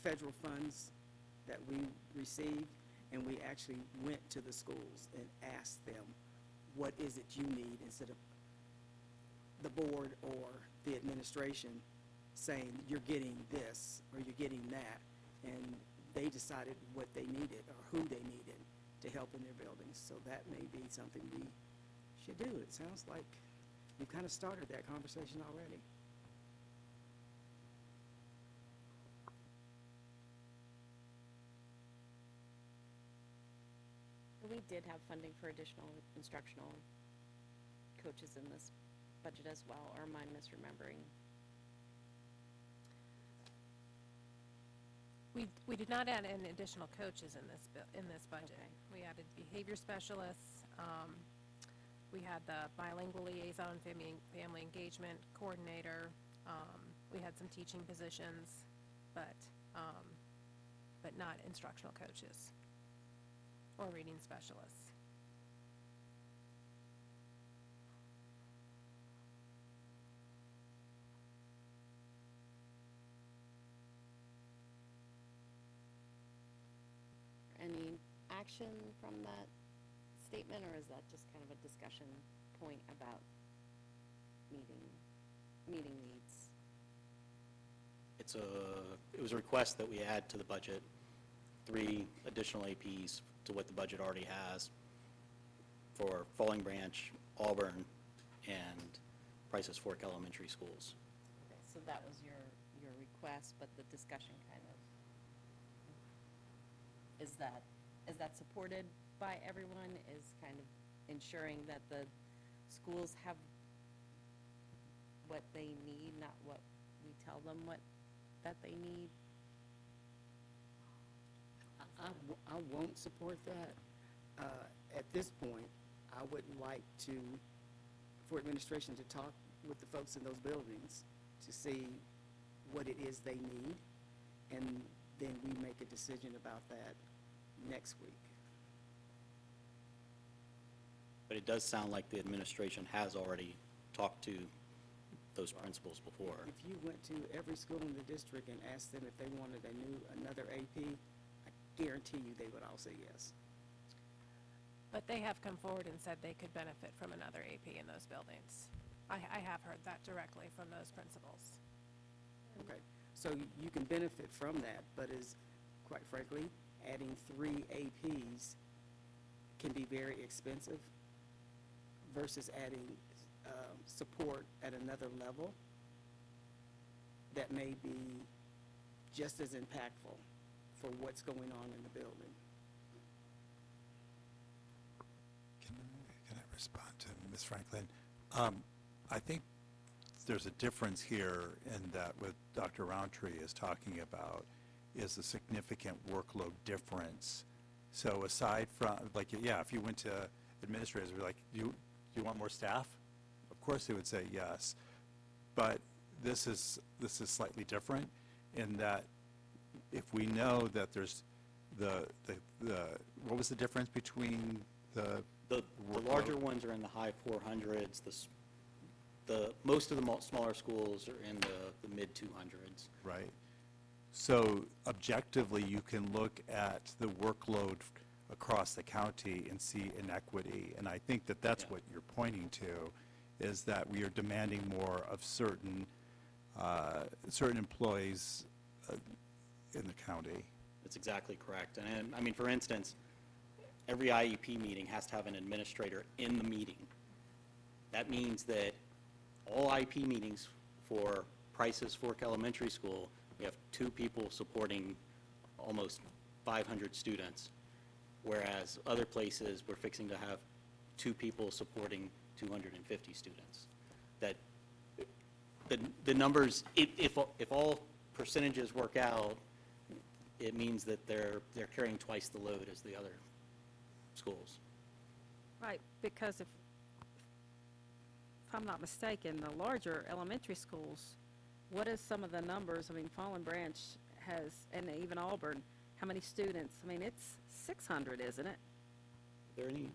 federal funds that we received, and we actually went to the schools and asked them, what is it you need, instead of the board or the administration saying you're getting this or you're getting that, and they decided what they needed or who they needed to help in their buildings. So that may be something we should do. It sounds like we've kind of started that conversation already. We did have funding for additional instructional coaches in this budget as well, or am I misremembering? We did not add in additional coaches in this budget. Okay. We added behavior specialists. We had the bilingual liaison, family engagement coordinator. We had some teaching positions, but not instructional coaches or reading specialists. action from that statement, or is that just kind of a discussion point about meeting needs? It was a request that we add to the budget 3 additional APs to what the budget already has for Falling Branch, Auburn, and Prices Fork Elementary Schools. Okay, so that was your request, but the discussion kind of, is that supported by everyone? Is kind of ensuring that the schools have what they need, not what we tell them that they need? I won't support that. At this point, I would like for administration to talk with the folks in those buildings to see what it is they need, and then we make a decision about that next week. But it does sound like the administration has already talked to those principals before. If you went to every school in the district and asked them if they wanted another AP, I guarantee you they would all say yes. But they have come forward and said they could benefit from another AP in those buildings. I have heard that directly from those principals. Okay, so you can benefit from that, but quite frankly, adding 3 APs can be very expensive versus adding support at another level that may be just as impactful for what's going on in the building. Can I respond to Ms. Franklin? I think there's a difference here in that what Dr. Roundtree is talking about is a significant workload difference. So aside from, like, yeah, if you went to administrators, be like, you want more staff? Of course they would say yes. But this is slightly different in that if we know that there's what was the difference between the larger ones are in the high 400s. Most of the smaller schools are in the mid 200s. Right. So objectively, you can look at the workload across the county and see inequity. And I think that that's what you're pointing to, is that we are demanding more of certain employees in the county. That's exactly correct. And I mean, for instance, every IEP meeting has to have an administrator in the meeting. That means that all IEP meetings for Prices Fork Elementary School, we have 2 people supporting almost 500 students, whereas other places, we're fixing to have 2 people supporting 250 students. That the numbers, if all percentages work out, it means that they're carrying twice the load as the other schools. Right, because if I'm not mistaken, the larger elementary schools, what is some of the numbers? I mean, Fallen Branch has, and even Auburn, how many students? I mean, it's 600, isn't it? Are there any?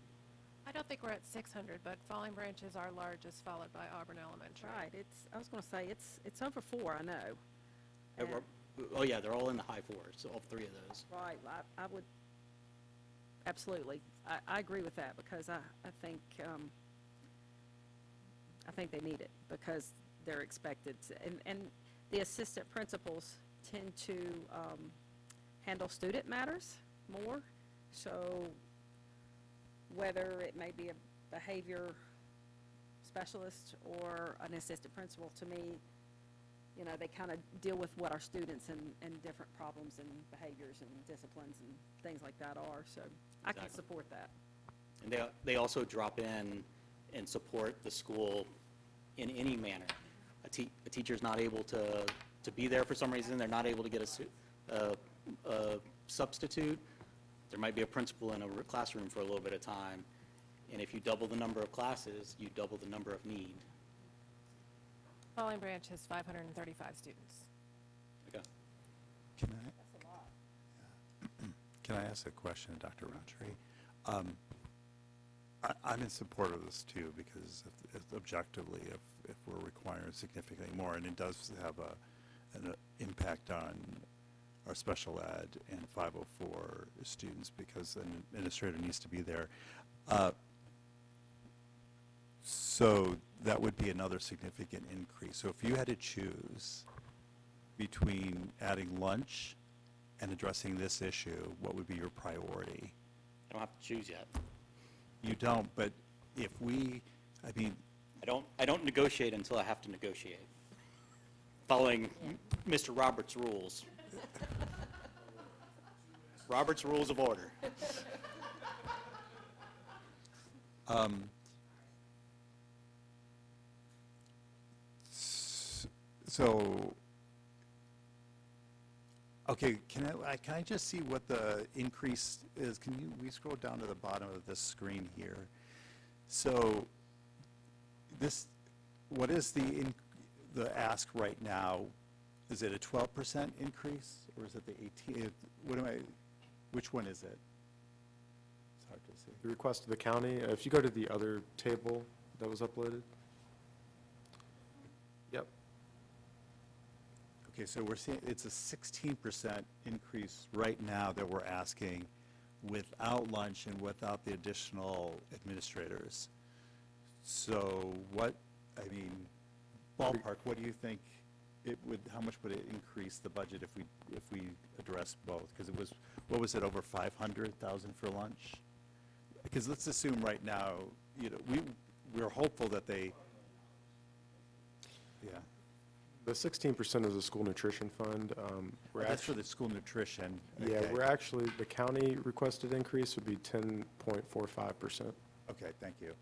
I don't think we're at 600, but Falling Branch is our largest, followed by Auburn Elementary. Right, I was gonna say, it's over 4, I know. And- Oh, yeah, they're all in the high 4s, all 3 of those. Right, I would, absolutely, I agree with that, because I think they need it, because they're expected to, and the assistant principals tend to handle student matters more, so whether it may be a behavior specialist or an assistant principal, to me, you know, they kind of deal with what our students and different problems and behaviors and disciplines and things like that are, so I can Exactly. support that. And they also drop in and support the school in any manner. A teacher's not able to be there for some reason, they're not able to get a substitute, there might be a principal in a classroom for a little bit of time, and if you double the number of classes, you double the number of need. Falling Branch has 535 students. Okay. Can Can I ask a question, Dr. Roundtree? I'm in support of this too, because objectively, if we're requiring significantly more, and it does have an impact on our special ed and 504 students because an administrator needs to be there. So that would be another significant increase. So if you had to choose between adding lunch and addressing this issue, what would be your priority? I don't have to choose yet. You don't, but if we, I mean, I don't negotiate until I have to negotiate, following Mr. Roberts' rules. Robert's Rules of Order. So, okay, can I just see what the increase is? We scroll down to the bottom of this screen here. So, what is the ask right now? Is it a 12% increase, or is it the 18? Which one is it? It's hard to see. The request of the county, if you go to the other table that was uploaded. Yep. Okay, so we're seeing, it's a 16% increase right now that we're asking without lunch and without the additional administrators. So ballpark, what do you think how much would it increase the budget if we address both? Because what was it, over 500,000 for lunch? Because let's assume right now, we're hopeful that The 16% is the school nutrition fund. That's for the school nutrition. Yeah, Okay. the county requested increase would be 10.45%. Okay, thank you.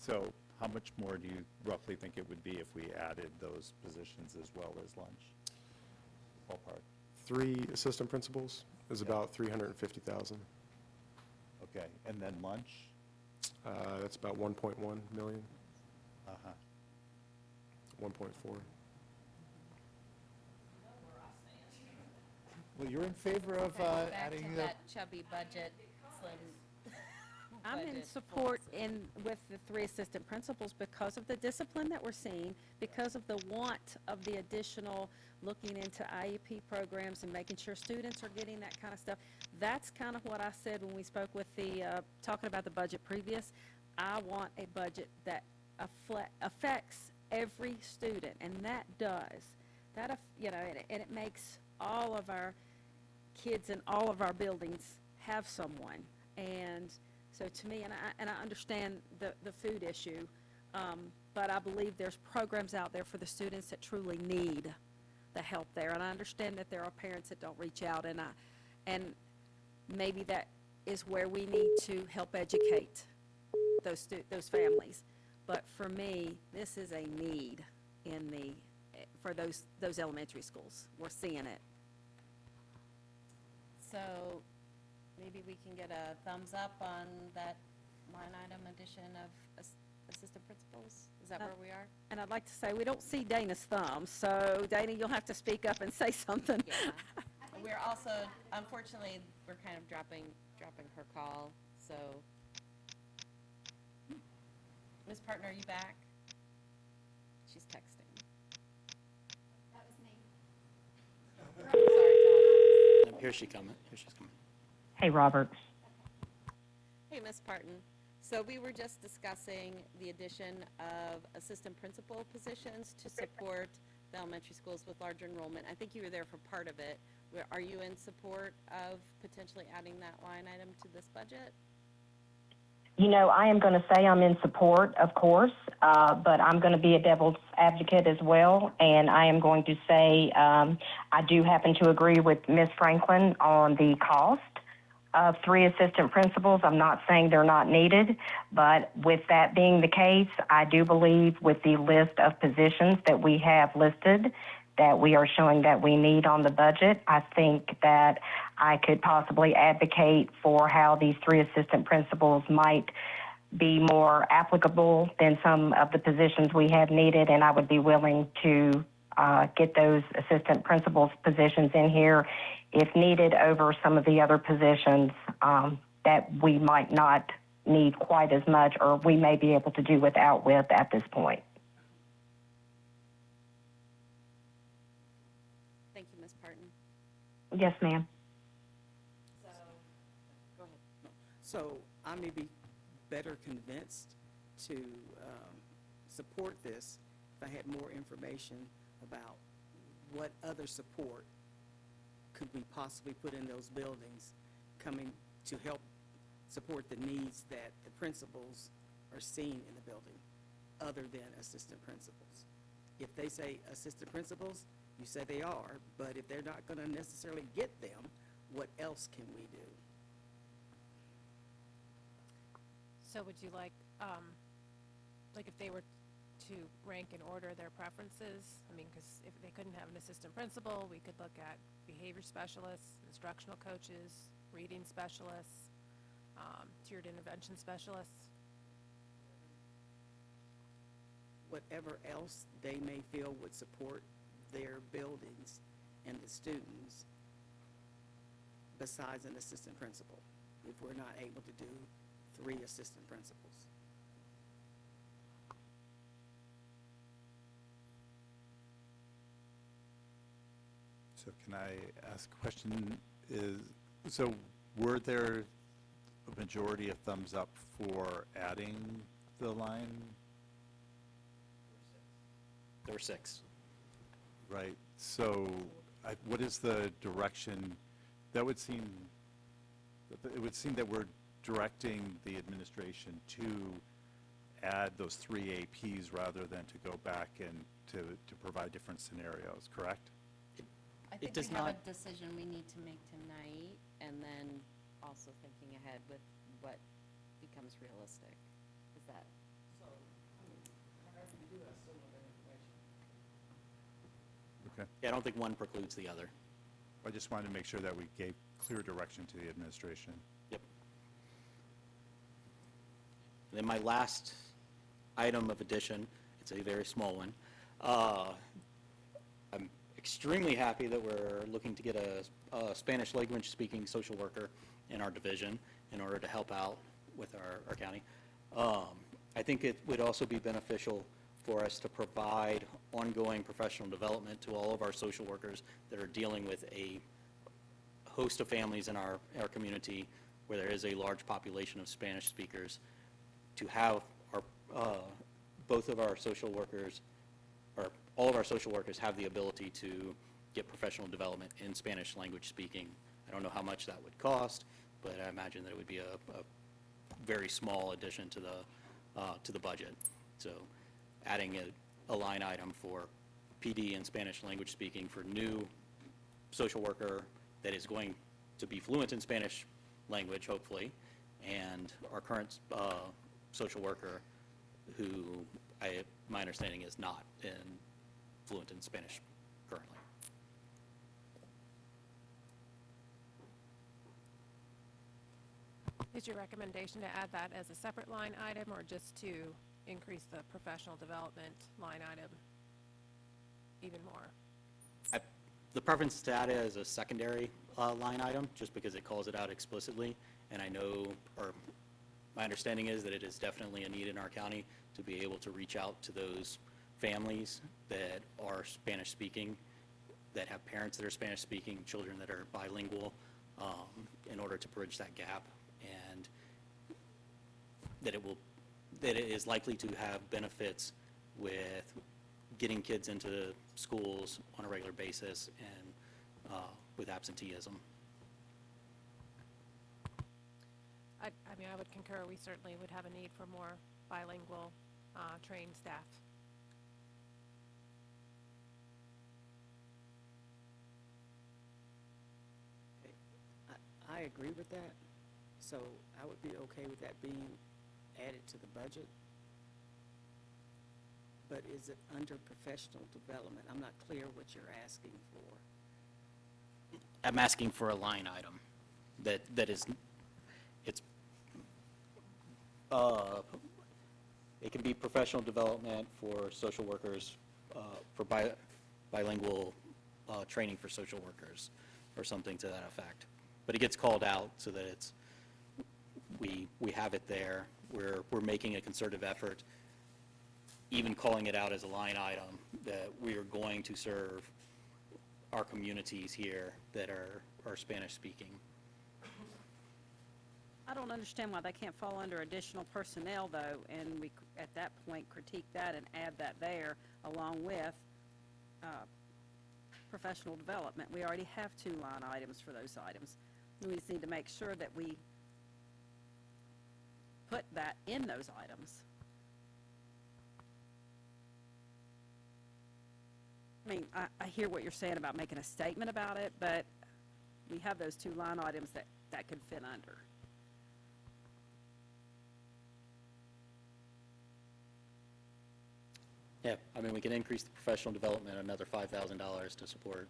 So how much more do you roughly think it would be if we added those positions as well as lunch? Ballpark. 3 assistant principals is about 350,000. Okay, and then lunch? That's about 1.1 million, Uh-huh. 1.4. Well, you're in favor of Back adding to the... that chubby budget, slim I'm in budget support philosophy. with the 3 assistant principals because of the discipline that we're seeing, because of the want of the additional looking into IEP programs and making sure students are getting that kind of stuff. That's kind of what I said when we spoke with talking about the budget previous. I want a budget that affects every student, and that does. And it makes all of our kids in all of our buildings have someone. And so to me, and I understand the food issue, but I believe there's programs out there for the students that truly need the help there. And I understand that there are parents that don't reach out, and maybe that is where we need to help educate those families. But for me, this is a need for those elementary schools. We're seeing it. So maybe we can get a thumbs up on that line item addition of assistant principals? Is that where we are? And I'd like to say, we don't see Dana's thumb, so Dana, you'll have to speak up and say something. Yeah. We're also, unfortunately, we're kind of dropping her call, so. Ms. Partner, are you back? She's texting. That was me. Sorry, Here she's coming. Hey, Robert. Hey, Ms. Parton. So we were just discussing the addition of assistant principal positions to support the elementary schools with larger enrollment. I think you were there for part of it. Are you in support of potentially adding that line item to this budget? I am going to say I'm in support, of course, but I'm going to be a devil's advocate as well, and I am going to say I do happen to agree with Ms. Franklin on the cost of 3 assistant principals. I'm not saying they're not needed, but with that being the case, I do believe with the list of positions that we have listed that we are showing that we need on the budget, I think that I could possibly advocate for how these 3 assistant principals might be more applicable than some of the positions we have needed, and I would be willing to get those assistant principals positions in here if needed over some of the other positions that we might not need quite as much, or we may be able to do without at this point. Thank you, Ms. Parton. Yes, ma'am. Go ahead. So I may be better convinced to support this if I had more information about what other support could we possibly put in those buildings coming to help support the needs that the principals are seeing in the building, other than assistant principals. If they say assistant principals, you say they are, but if they're not going to necessarily get them, what else can we do? So would you like if they were to rank and order their preferences? I mean, because if they couldn't have an assistant principal, we could look at behavior specialists, instructional coaches, reading specialists, tiered intervention specialists. Whatever else they may feel would support their buildings and the students besides an assistant principal, if we're not able to do 3 assistant principals. So can I ask a question? So were there a majority of thumbs up for adding the line? There were 6. Right, so what is the direction? That would seem, it would seem that we're directing the administration to add those 3 APs rather than to go back and to provide different scenarios, correct? I think does we have a not- decision we need to make tonight, and then also thinking ahead with what becomes realistic. Is that? Okay, Yeah, I don't think one precludes the other. I just wanted to make sure that we gave clear direction to the administration. Yep. And then my last item of addition, it's a very small one. I'm extremely happy that we're looking to get a Spanish language speaking social worker in our division in order to help out with our county. I think it would also be beneficial for us to provide ongoing professional development to all of our social workers that are dealing with a host of families in our community where there is a large population of Spanish speakers, to have both of our social workers, or all of our social workers, have the ability to get professional development in Spanish language speaking. I don't know how much that would cost, but I imagine that it would be a very small addition to the budget. So adding a line item for PD and Spanish language speaking for new social worker that is going to be fluent in Spanish language, hopefully, and our current social worker who my understanding is not fluent in Spanish currently. Is your recommendation to add that as a separate line item, or just to increase the professional development line item even more? The preference is to add it as a secondary line item, just because it calls it out explicitly, and I know, or my understanding is that it is definitely a need in our county to be able to reach out to those families that are Spanish-speaking, that have parents that are Spanish-speaking, children that are bilingual, in order to bridge that gap, and that it is likely to have benefits with getting kids into schools on a regular basis and with absenteeism. I mean, I would concur, we certainly would have a need for more bilingual trained staff. I agree with that, so I would be okay with that being added to the budget. But is it under professional development? I'm not clear what you're asking for. I'm asking for a line item that is, it's, it can be professional development for social workers, for bilingual training for social workers, or something to that effect. But it gets called out so that it's, we have it there. We're making a concerted effort, even calling it out as a line item, that we are going to serve our communities here that are Spanish-speaking. I don't understand why they can't fall under additional personnel, though, and we, at that point, critique that and add that there, along with professional development. We already have 2 line items for those items. We just need to make sure that we put that in those items. I mean, I hear what you're saying about making a statement about it, but we have those 2 line items that could fit under. Yeah, I mean, we can increase the professional development another $5,000 to support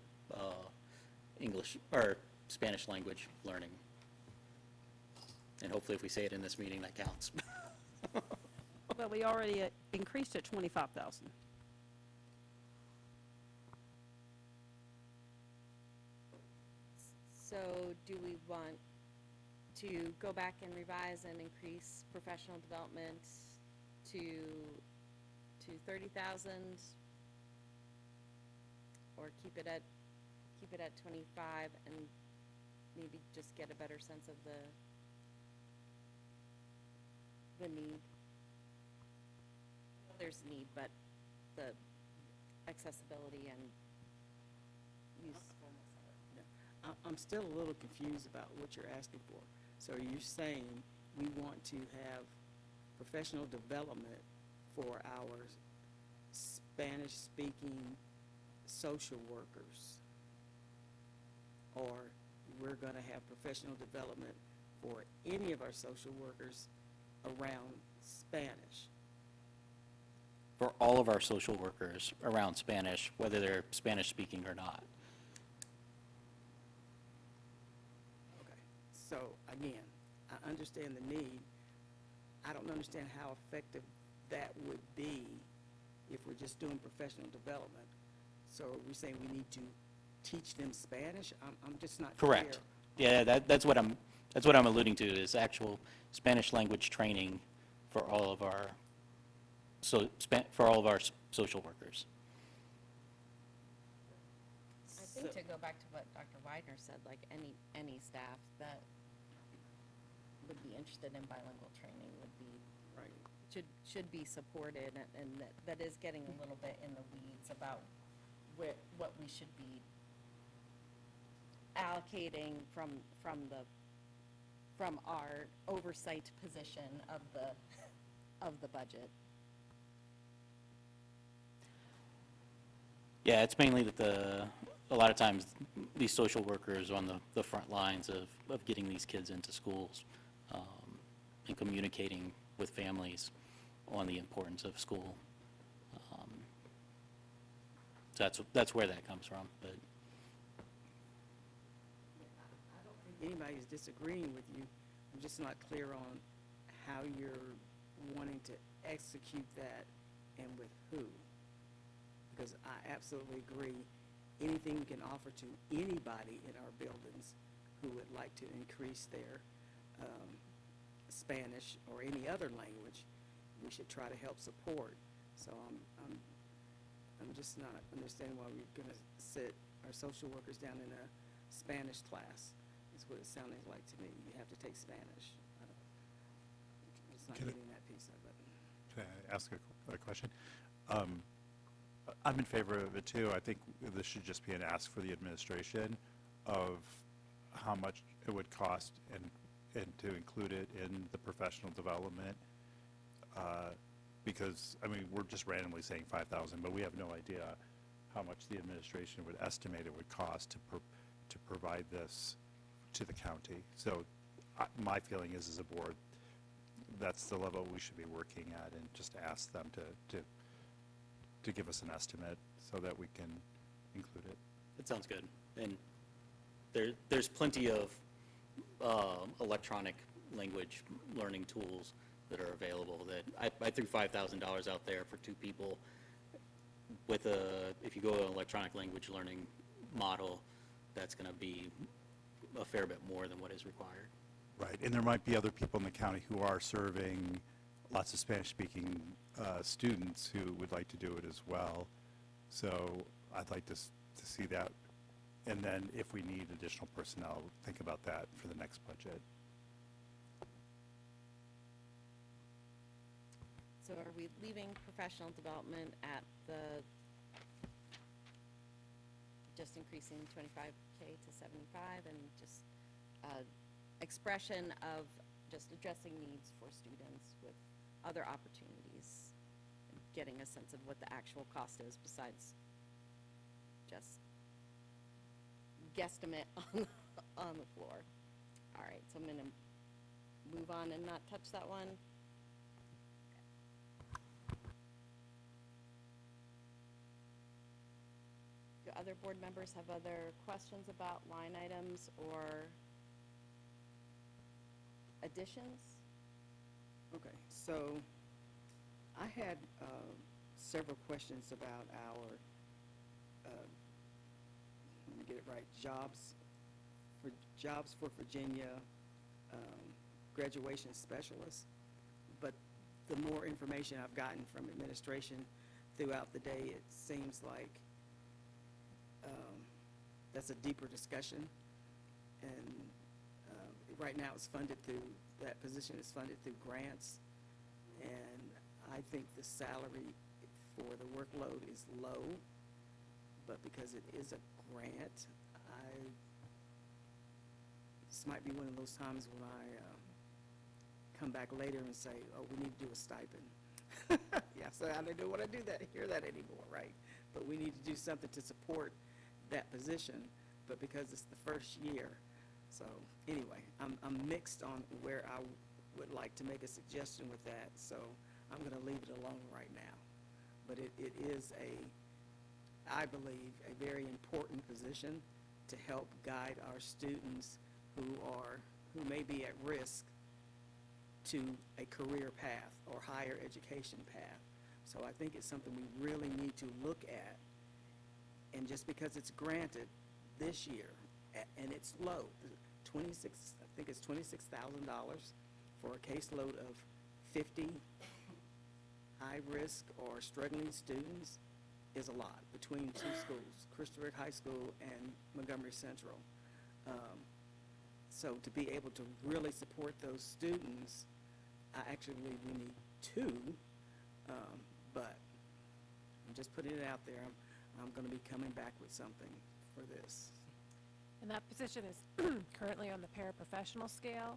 English, or Spanish language learning. And hopefully if we say it in this meeting, that counts. Well, we already increased it 25,000. So do we want to go back and revise and increase professional development to 30,000? Or keep it at 25 and maybe just get a better sense of the need? There's need, but the accessibility and usefulness of it. I'm still a little confused about what you're asking for. So are you saying we want to have professional development for our Spanish-speaking social workers? Or we're going to have professional development for any of our social workers around Spanish? For all of our social workers around Spanish, whether they're Spanish-speaking or not. Okay, so again, I understand the need. I don't understand how effective that would be if we're just doing professional development. So are we saying we need to teach them Spanish? I'm just not clear. Correct. Yeah, that's what I'm alluding to, is actual Spanish language training for all of our social workers. I think to go back to what Dr. Widener said, like any staff that would be interested in bilingual training would be, Right. should be supported, and that is getting a little bit in the weeds about what we should be allocating from our oversight position of the budget. Yeah, it's mainly that a lot of times, these social workers are on the front lines of getting these kids into schools, and communicating with families on the importance of school. So that's where that comes from, but. I don't think anybody's disagreeing with you. I'm just not clear on how you're wanting to execute that and with who. Because I absolutely agree, anything we can offer to anybody in our buildings who would like to increase their Spanish or any other language, we should try to help support. So I'm just not understanding why we're going to sit our social workers down in a Spanish class. Is what it sounded like to me. You have to take Spanish. I'm just not getting that piece of it. Can I ask a question? I'm in favor of it too. I think this should just be an ask for the administration of how much it would cost and to include it in the professional development. Because, I mean, we're just randomly saying 5,000, but we have no idea how much the administration would estimate it would cost to provide this to the county. So my feeling is, as a board, that's the level we should be working at, and just ask them to give us an estimate so that we can include it. That sounds good. And there's plenty of electronic language learning tools that are available that I threw $5,000 out there for 2 people with if you go to an electronic language learning model, that's going to be a fair bit more than what is required. Right, and there might be other people in the county who are serving lots of Spanish-speaking students who would like to do it as well. So I'd like to see that And then if we need additional personnel, think about that for the next budget. So are we leaving professional development at the, just increasing 25K to 75 and just expression of just addressing needs for students with other opportunities, and getting a sense of what the actual cost is besides just guesstimate on the floor. All right, so I'm going to move on and not touch that one. Do other board members have other questions about line items or additions? Okay, so I had several questions about our, let me get it right, Jobs for Virginia graduation specialist. But the more information I've gotten from administration throughout the day, it seems like that's a deeper discussion. And right now it's funded through, that position is funded through grants. And I think the salary for the workload is low, but because it is a grant, this might be one of those times when I come back later and say, oh, we need to do a stipend. Yeah, so I don't want to hear that anymore, right? But we need to do something to support that position, but because it's the first year. So anyway, I'm mixed on where I would like to make a suggestion with that, so I'm going to leave it alone right now. But it is I believe, a very important position to help guide our students who may be at risk to a career path or higher education path. So I think it's something we really need to look at. And just because it's granted this year, and it's low, I think it's $26,000 for a caseload of 50 high-risk or struggling students is a lot between two schools, Christopher High School and Montgomery Central. So to be able to really support those students, I actually believe we need two, but I'm just putting it out there. I'm going to be coming back with something for this. And that position is currently on the paraprofessional scale.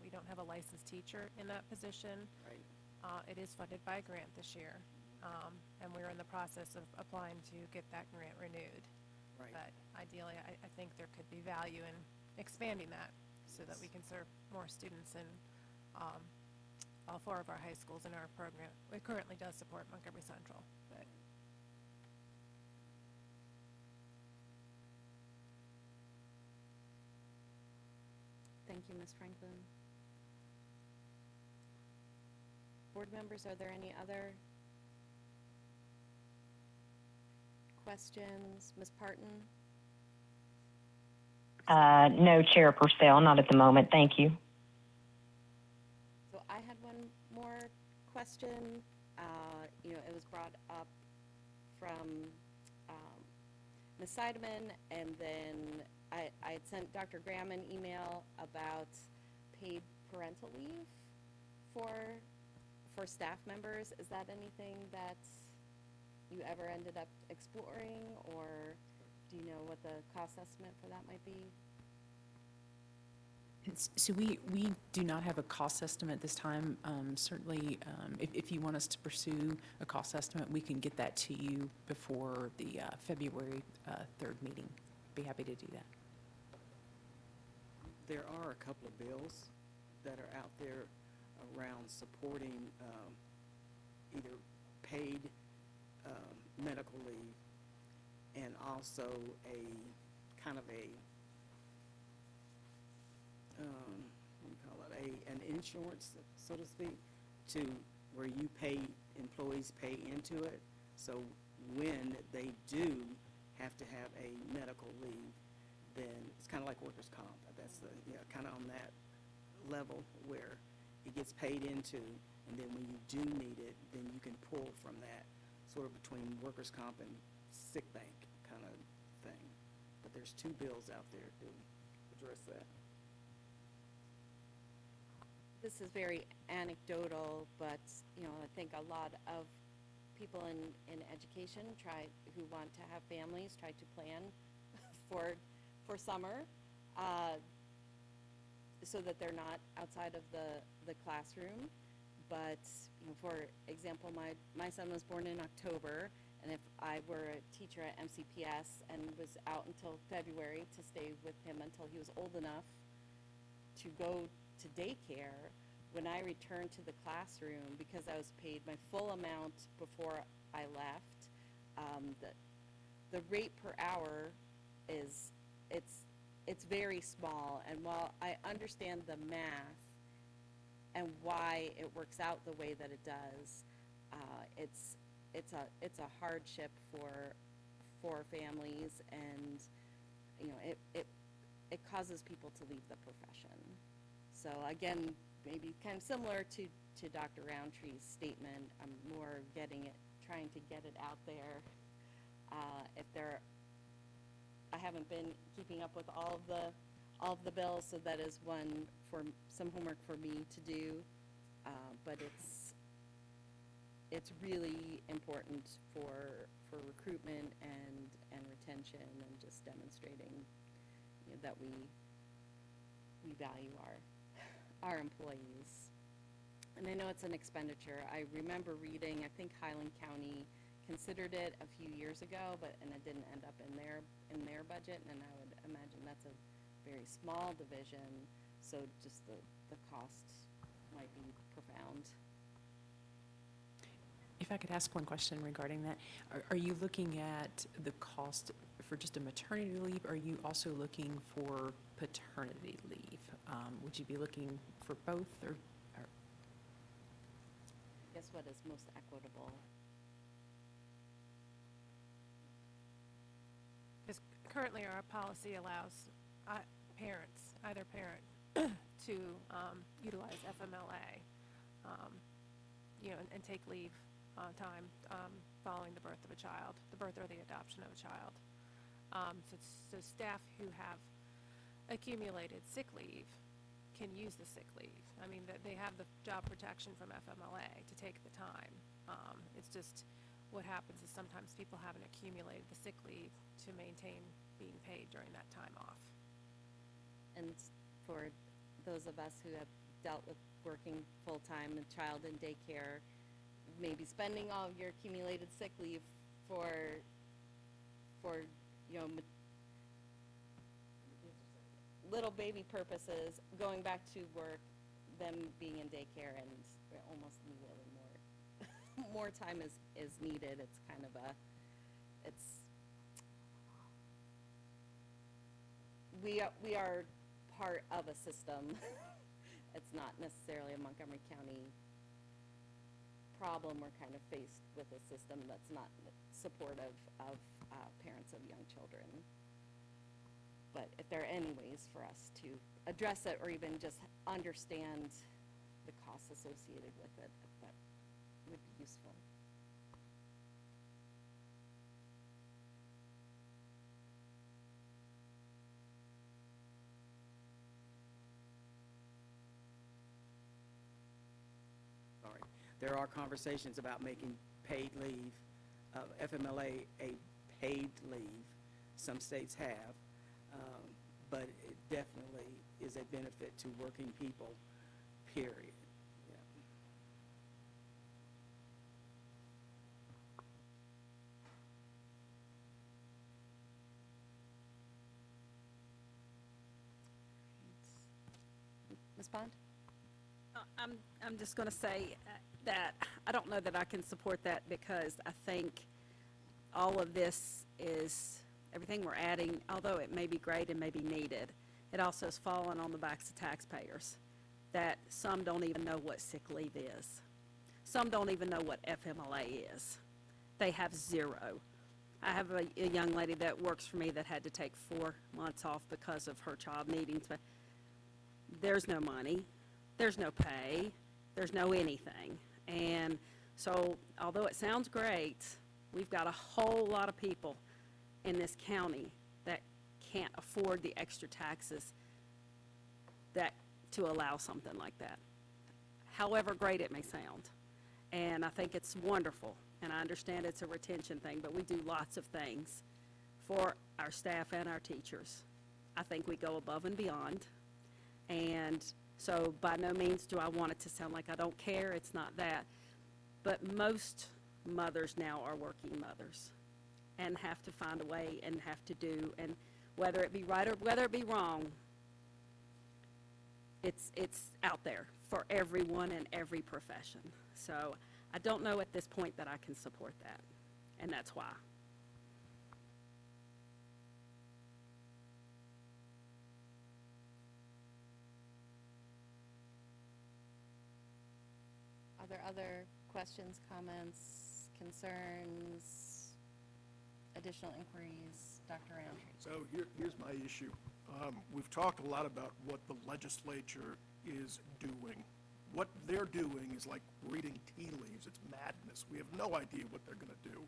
We don't have a licensed teacher in that position. Right. It is funded by a grant this year, and we're in the process of applying to get that grant renewed. Right. But ideally, I think there could be value in expanding that so that we can serve more students in all four of our high schools in our program. It currently does support Montgomery Central, but Thank you, Ms. Franklin. Board members, are there any other questions? Ms. Parton? No, Chair Purcell, not at the moment. Thank you. So I had one more question. It was brought up from Ms. Seidemann, and then I had sent Dr. Graham an email about paid parental leave for staff members. Is that anything that you ever ended up exploring, or do you know what the cost estimate for that might be? So we do not have a cost estimate this time. Certainly, if you want us to pursue a cost estimate, we can get that to you before the February 3rd meeting. Be happy to do that. There are a couple of bills that are out there around supporting either paid medical leave and also a kind of a what do you call it, an insurance, so to speak, to where you employees pay into it. So when they do have to have a medical leave, then it's kind of like workers' comp. That's kind of on that level where it gets paid into, and then when you do need it, then you can pull from that, sort of between workers' comp and sick bank kind of thing. But but there's two bills out there to address that. This is very anecdotal, but, you know, I think a lot of people in education who want to have families, try to plan for summer, so that they're not outside of the classroom. But, you know, for example, my son was born in October, and if I were a teacher at MCPS and was out until February to stay with him until he was old enough to go to daycare, when I returned to the classroom, because I was paid my full amount before I left, the rate per hour it's very small. And while I understand the math and why it works out the way that it does, it's a hardship for families, and you know it causes people to leave the profession. So again, maybe kind of similar to Dr. Roundtree's statement, I'm more trying to get it out there. I haven't been keeping up with all of the bills, so that is some homework for me to do. But it's really important for recruitment and retention, and just demonstrating, you know, that we value our employees. And I know it's an expenditure. I remember reading, I think Highland County considered it a few years ago, and it didn't end up in their budget, and I would imagine that's a very small division, so just the cost might be profound. If I could ask one question regarding that, are you looking at the cost for just a maternity leave? Or are you also looking for paternity leave? Would you be looking for both, or? Guess what is most equitable? Because currently our policy allows parents, either parent, to utilize FMLA, you know, and take leave time following the birth of a child, the birth or the adoption of a child. So staff who have accumulated sick leave can use the sick leave. I mean, they have the job protection from FMLA to take the time. It's just what happens is sometimes people haven't accumulated the sick leave to maintain being paid during that time off. And for those of us who have dealt with working full-time, a child in daycare, maybe spending all of your accumulated sick leave for you know, little baby purposes, going back to work, them being in daycare, and almost immediately more time is needed. It's kind of we are part of a system. It's not necessarily a Montgomery County problem. We're kind of faced with a system that's not supportive of parents of young children. But if there are any ways for us to address it, or even just understand the costs associated with it, that would be useful. Sorry. There are conversations about making paid leave, FMLA a paid leave. Some states have, but it definitely is a benefit to working people, period. Yeah. Ms. Bond? I'm just going to say that I don't know that I can support that, because I think all of this is, everything we're adding, although it may be great and may be needed, it also is falling on the backs of taxpayers, that some don't even know what sick leave is. Some don't even know what FMLA is. They have zero. I have a young lady that works for me that had to take 4 months off because of her child needing, but there's no money, there's no pay, there's no anything. And so although it sounds great, we've got a whole lot of people in this county that can't afford the extra taxes that, to allow something like that, however great it may sound. And I think it's wonderful, and I understand it's a retention thing, but we do lots of things for our staff and our teachers. I think we go above and beyond, and so by no means do I want it to sound like I don't care, it's not that. But most mothers now are working mothers and have to find a way and have to do, and whether it be right or whether it be wrong, it's out there for everyone in every profession. So I don't know at this point that I can support that, and that's why. Are there other questions, comments, concerns, additional inquiries? Dr. Roundtree? So here's my issue. We've talked a lot about what the legislature is doing. What they're doing is like reading tea leaves. It's madness. We have no idea what they're going to do.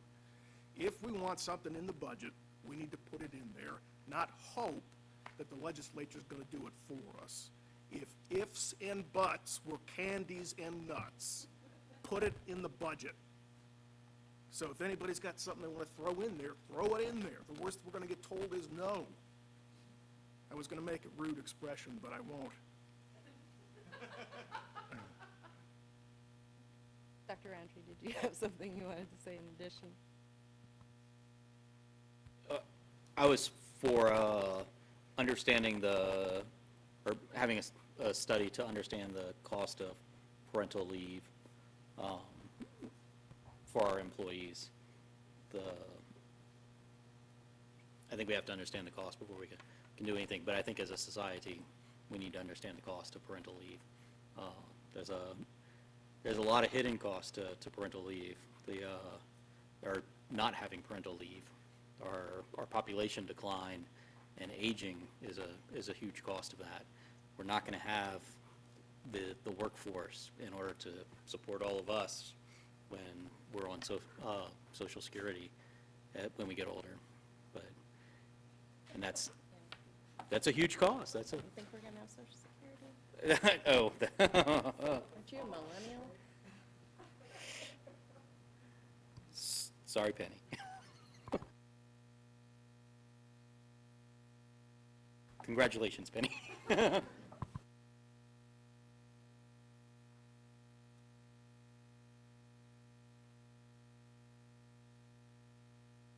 If we want something in the budget, we need to put it in there, not hope that the legislature is going to do it for us. If ifs and buts were candies and nuts, put it in the budget. So if anybody's got something they want to throw in there, throw it in there. The worst we're going to get told is no. I was going to make a rude expression, but I won't. Dr. Roundtree, did you have something you wanted to say in addition? I was for understanding or having a study to understand the cost of parental leave for our employees. I think we have to understand the cost before we can do anything, but I think as a society, we need to understand the cost of parental leave. There's a lot of hidden costs to parental leave. Or not having parental leave. Our population decline and aging is a huge cost of that. We're not going to have the workforce in order to support all of us when we're on Social Security when we get older. And that's a huge cost. You think we're going to have Social Security? Oh. Aren't you a millennial? Sorry, Penny. Congratulations, Penny.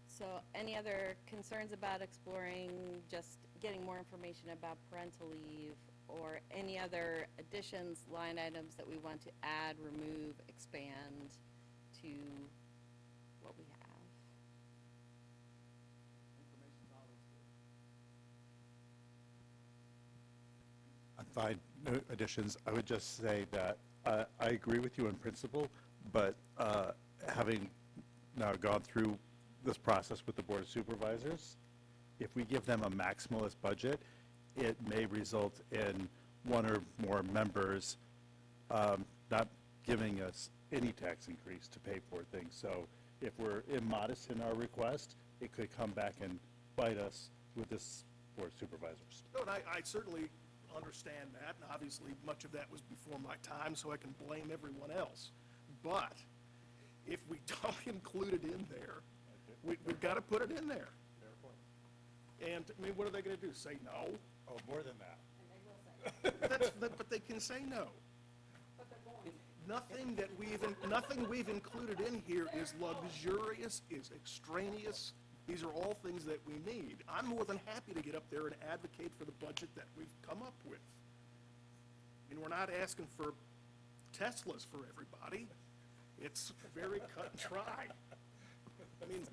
So any other concerns about exploring, just getting more information about parental leave, or any other additions, line items that we want to add, remove, expand to what we have? I'm fine, no additions. I would just say that I agree with you in principle, but having now gone through this process with the Board of Supervisors, if we give them a maximalist budget, it may result in one or more members not giving us any tax increase to pay for things. So if we're immodest in our request, it could come back and bite us with this Board of Supervisors. No, and I certainly understand that, and obviously much of that was before my time, so I can blame everyone else. But if we don't include it in there, we've got to put it in there. And, I mean, what are they going to do, say no? Oh, more than that. But they can say no. Nothing we've included in here is luxurious, is extraneous. These are all things that we need. I'm more than happy to get up there and advocate for the budget that we've come up with. I mean, we're not asking for Teslas for everybody. It's very cut and dry. I mean,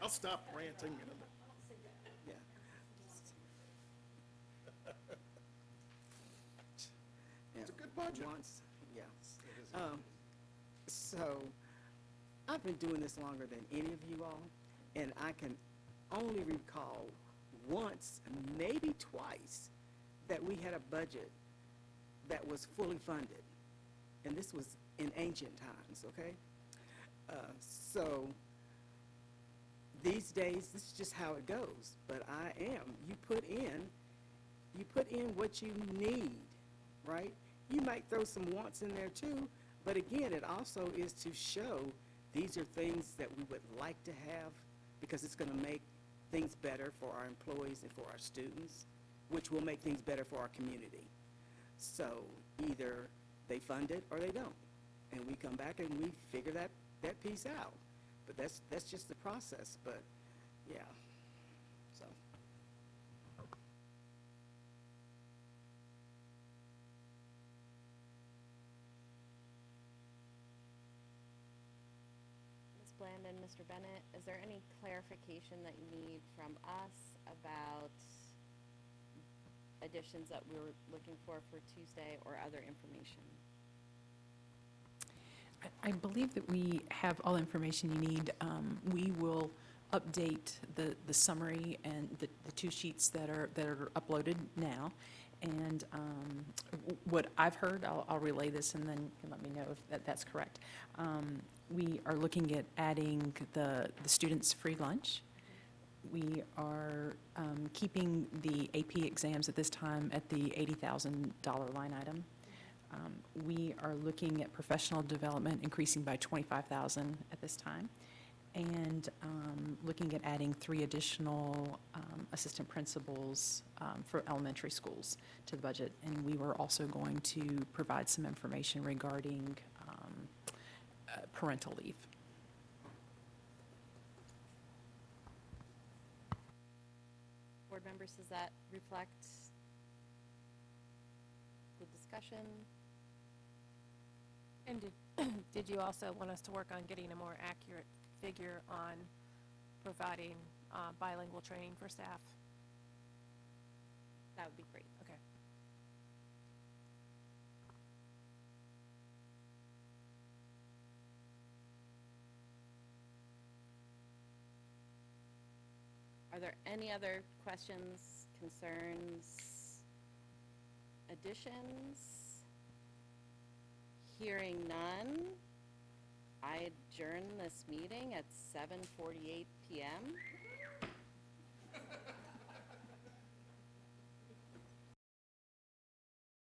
I'll stop ranting in a minute. It's a good budget. So, I've been doing this longer than any of you all, and I can only recall once, maybe twice, that we had a budget that was fully funded. And this was in ancient times, okay? So, these days, this is just how it goes, but you put in what you need, right? You might throw some wants in there too, but again, it also is to show these are things that we would like to have, because it's gonna make things better for our employees and for our students, which will make things better for our community. So either they fund it or they don't, and we come back and we figure that piece out. But that's just the process, but, yeah, so. Ms. Bland and Mr. Bennett, is there any clarification that you need from us about additions that we were looking for Tuesday or other information? I believe that we have all the information you need. We will update the summary and the two sheets that are uploaded now. And what I've heard, I'll relay this and then you can let me know if that's correct. We are looking at adding the students' free lunch. We are keeping the AP exams at this time at the $80,000 line item. We are looking at professional development increasing by $25,000 at this time, and looking at adding 3 additional assistant principals for elementary schools to the budget. And we were also going to provide some information regarding parental leave. Board members, does that reflect the discussion? And did you also want us to work on getting a more accurate figure on providing bilingual training for staff? That would be great. Okay. Are there any other questions, concerns, additions? Hearing none, I adjourn this meeting at 7:48 PM.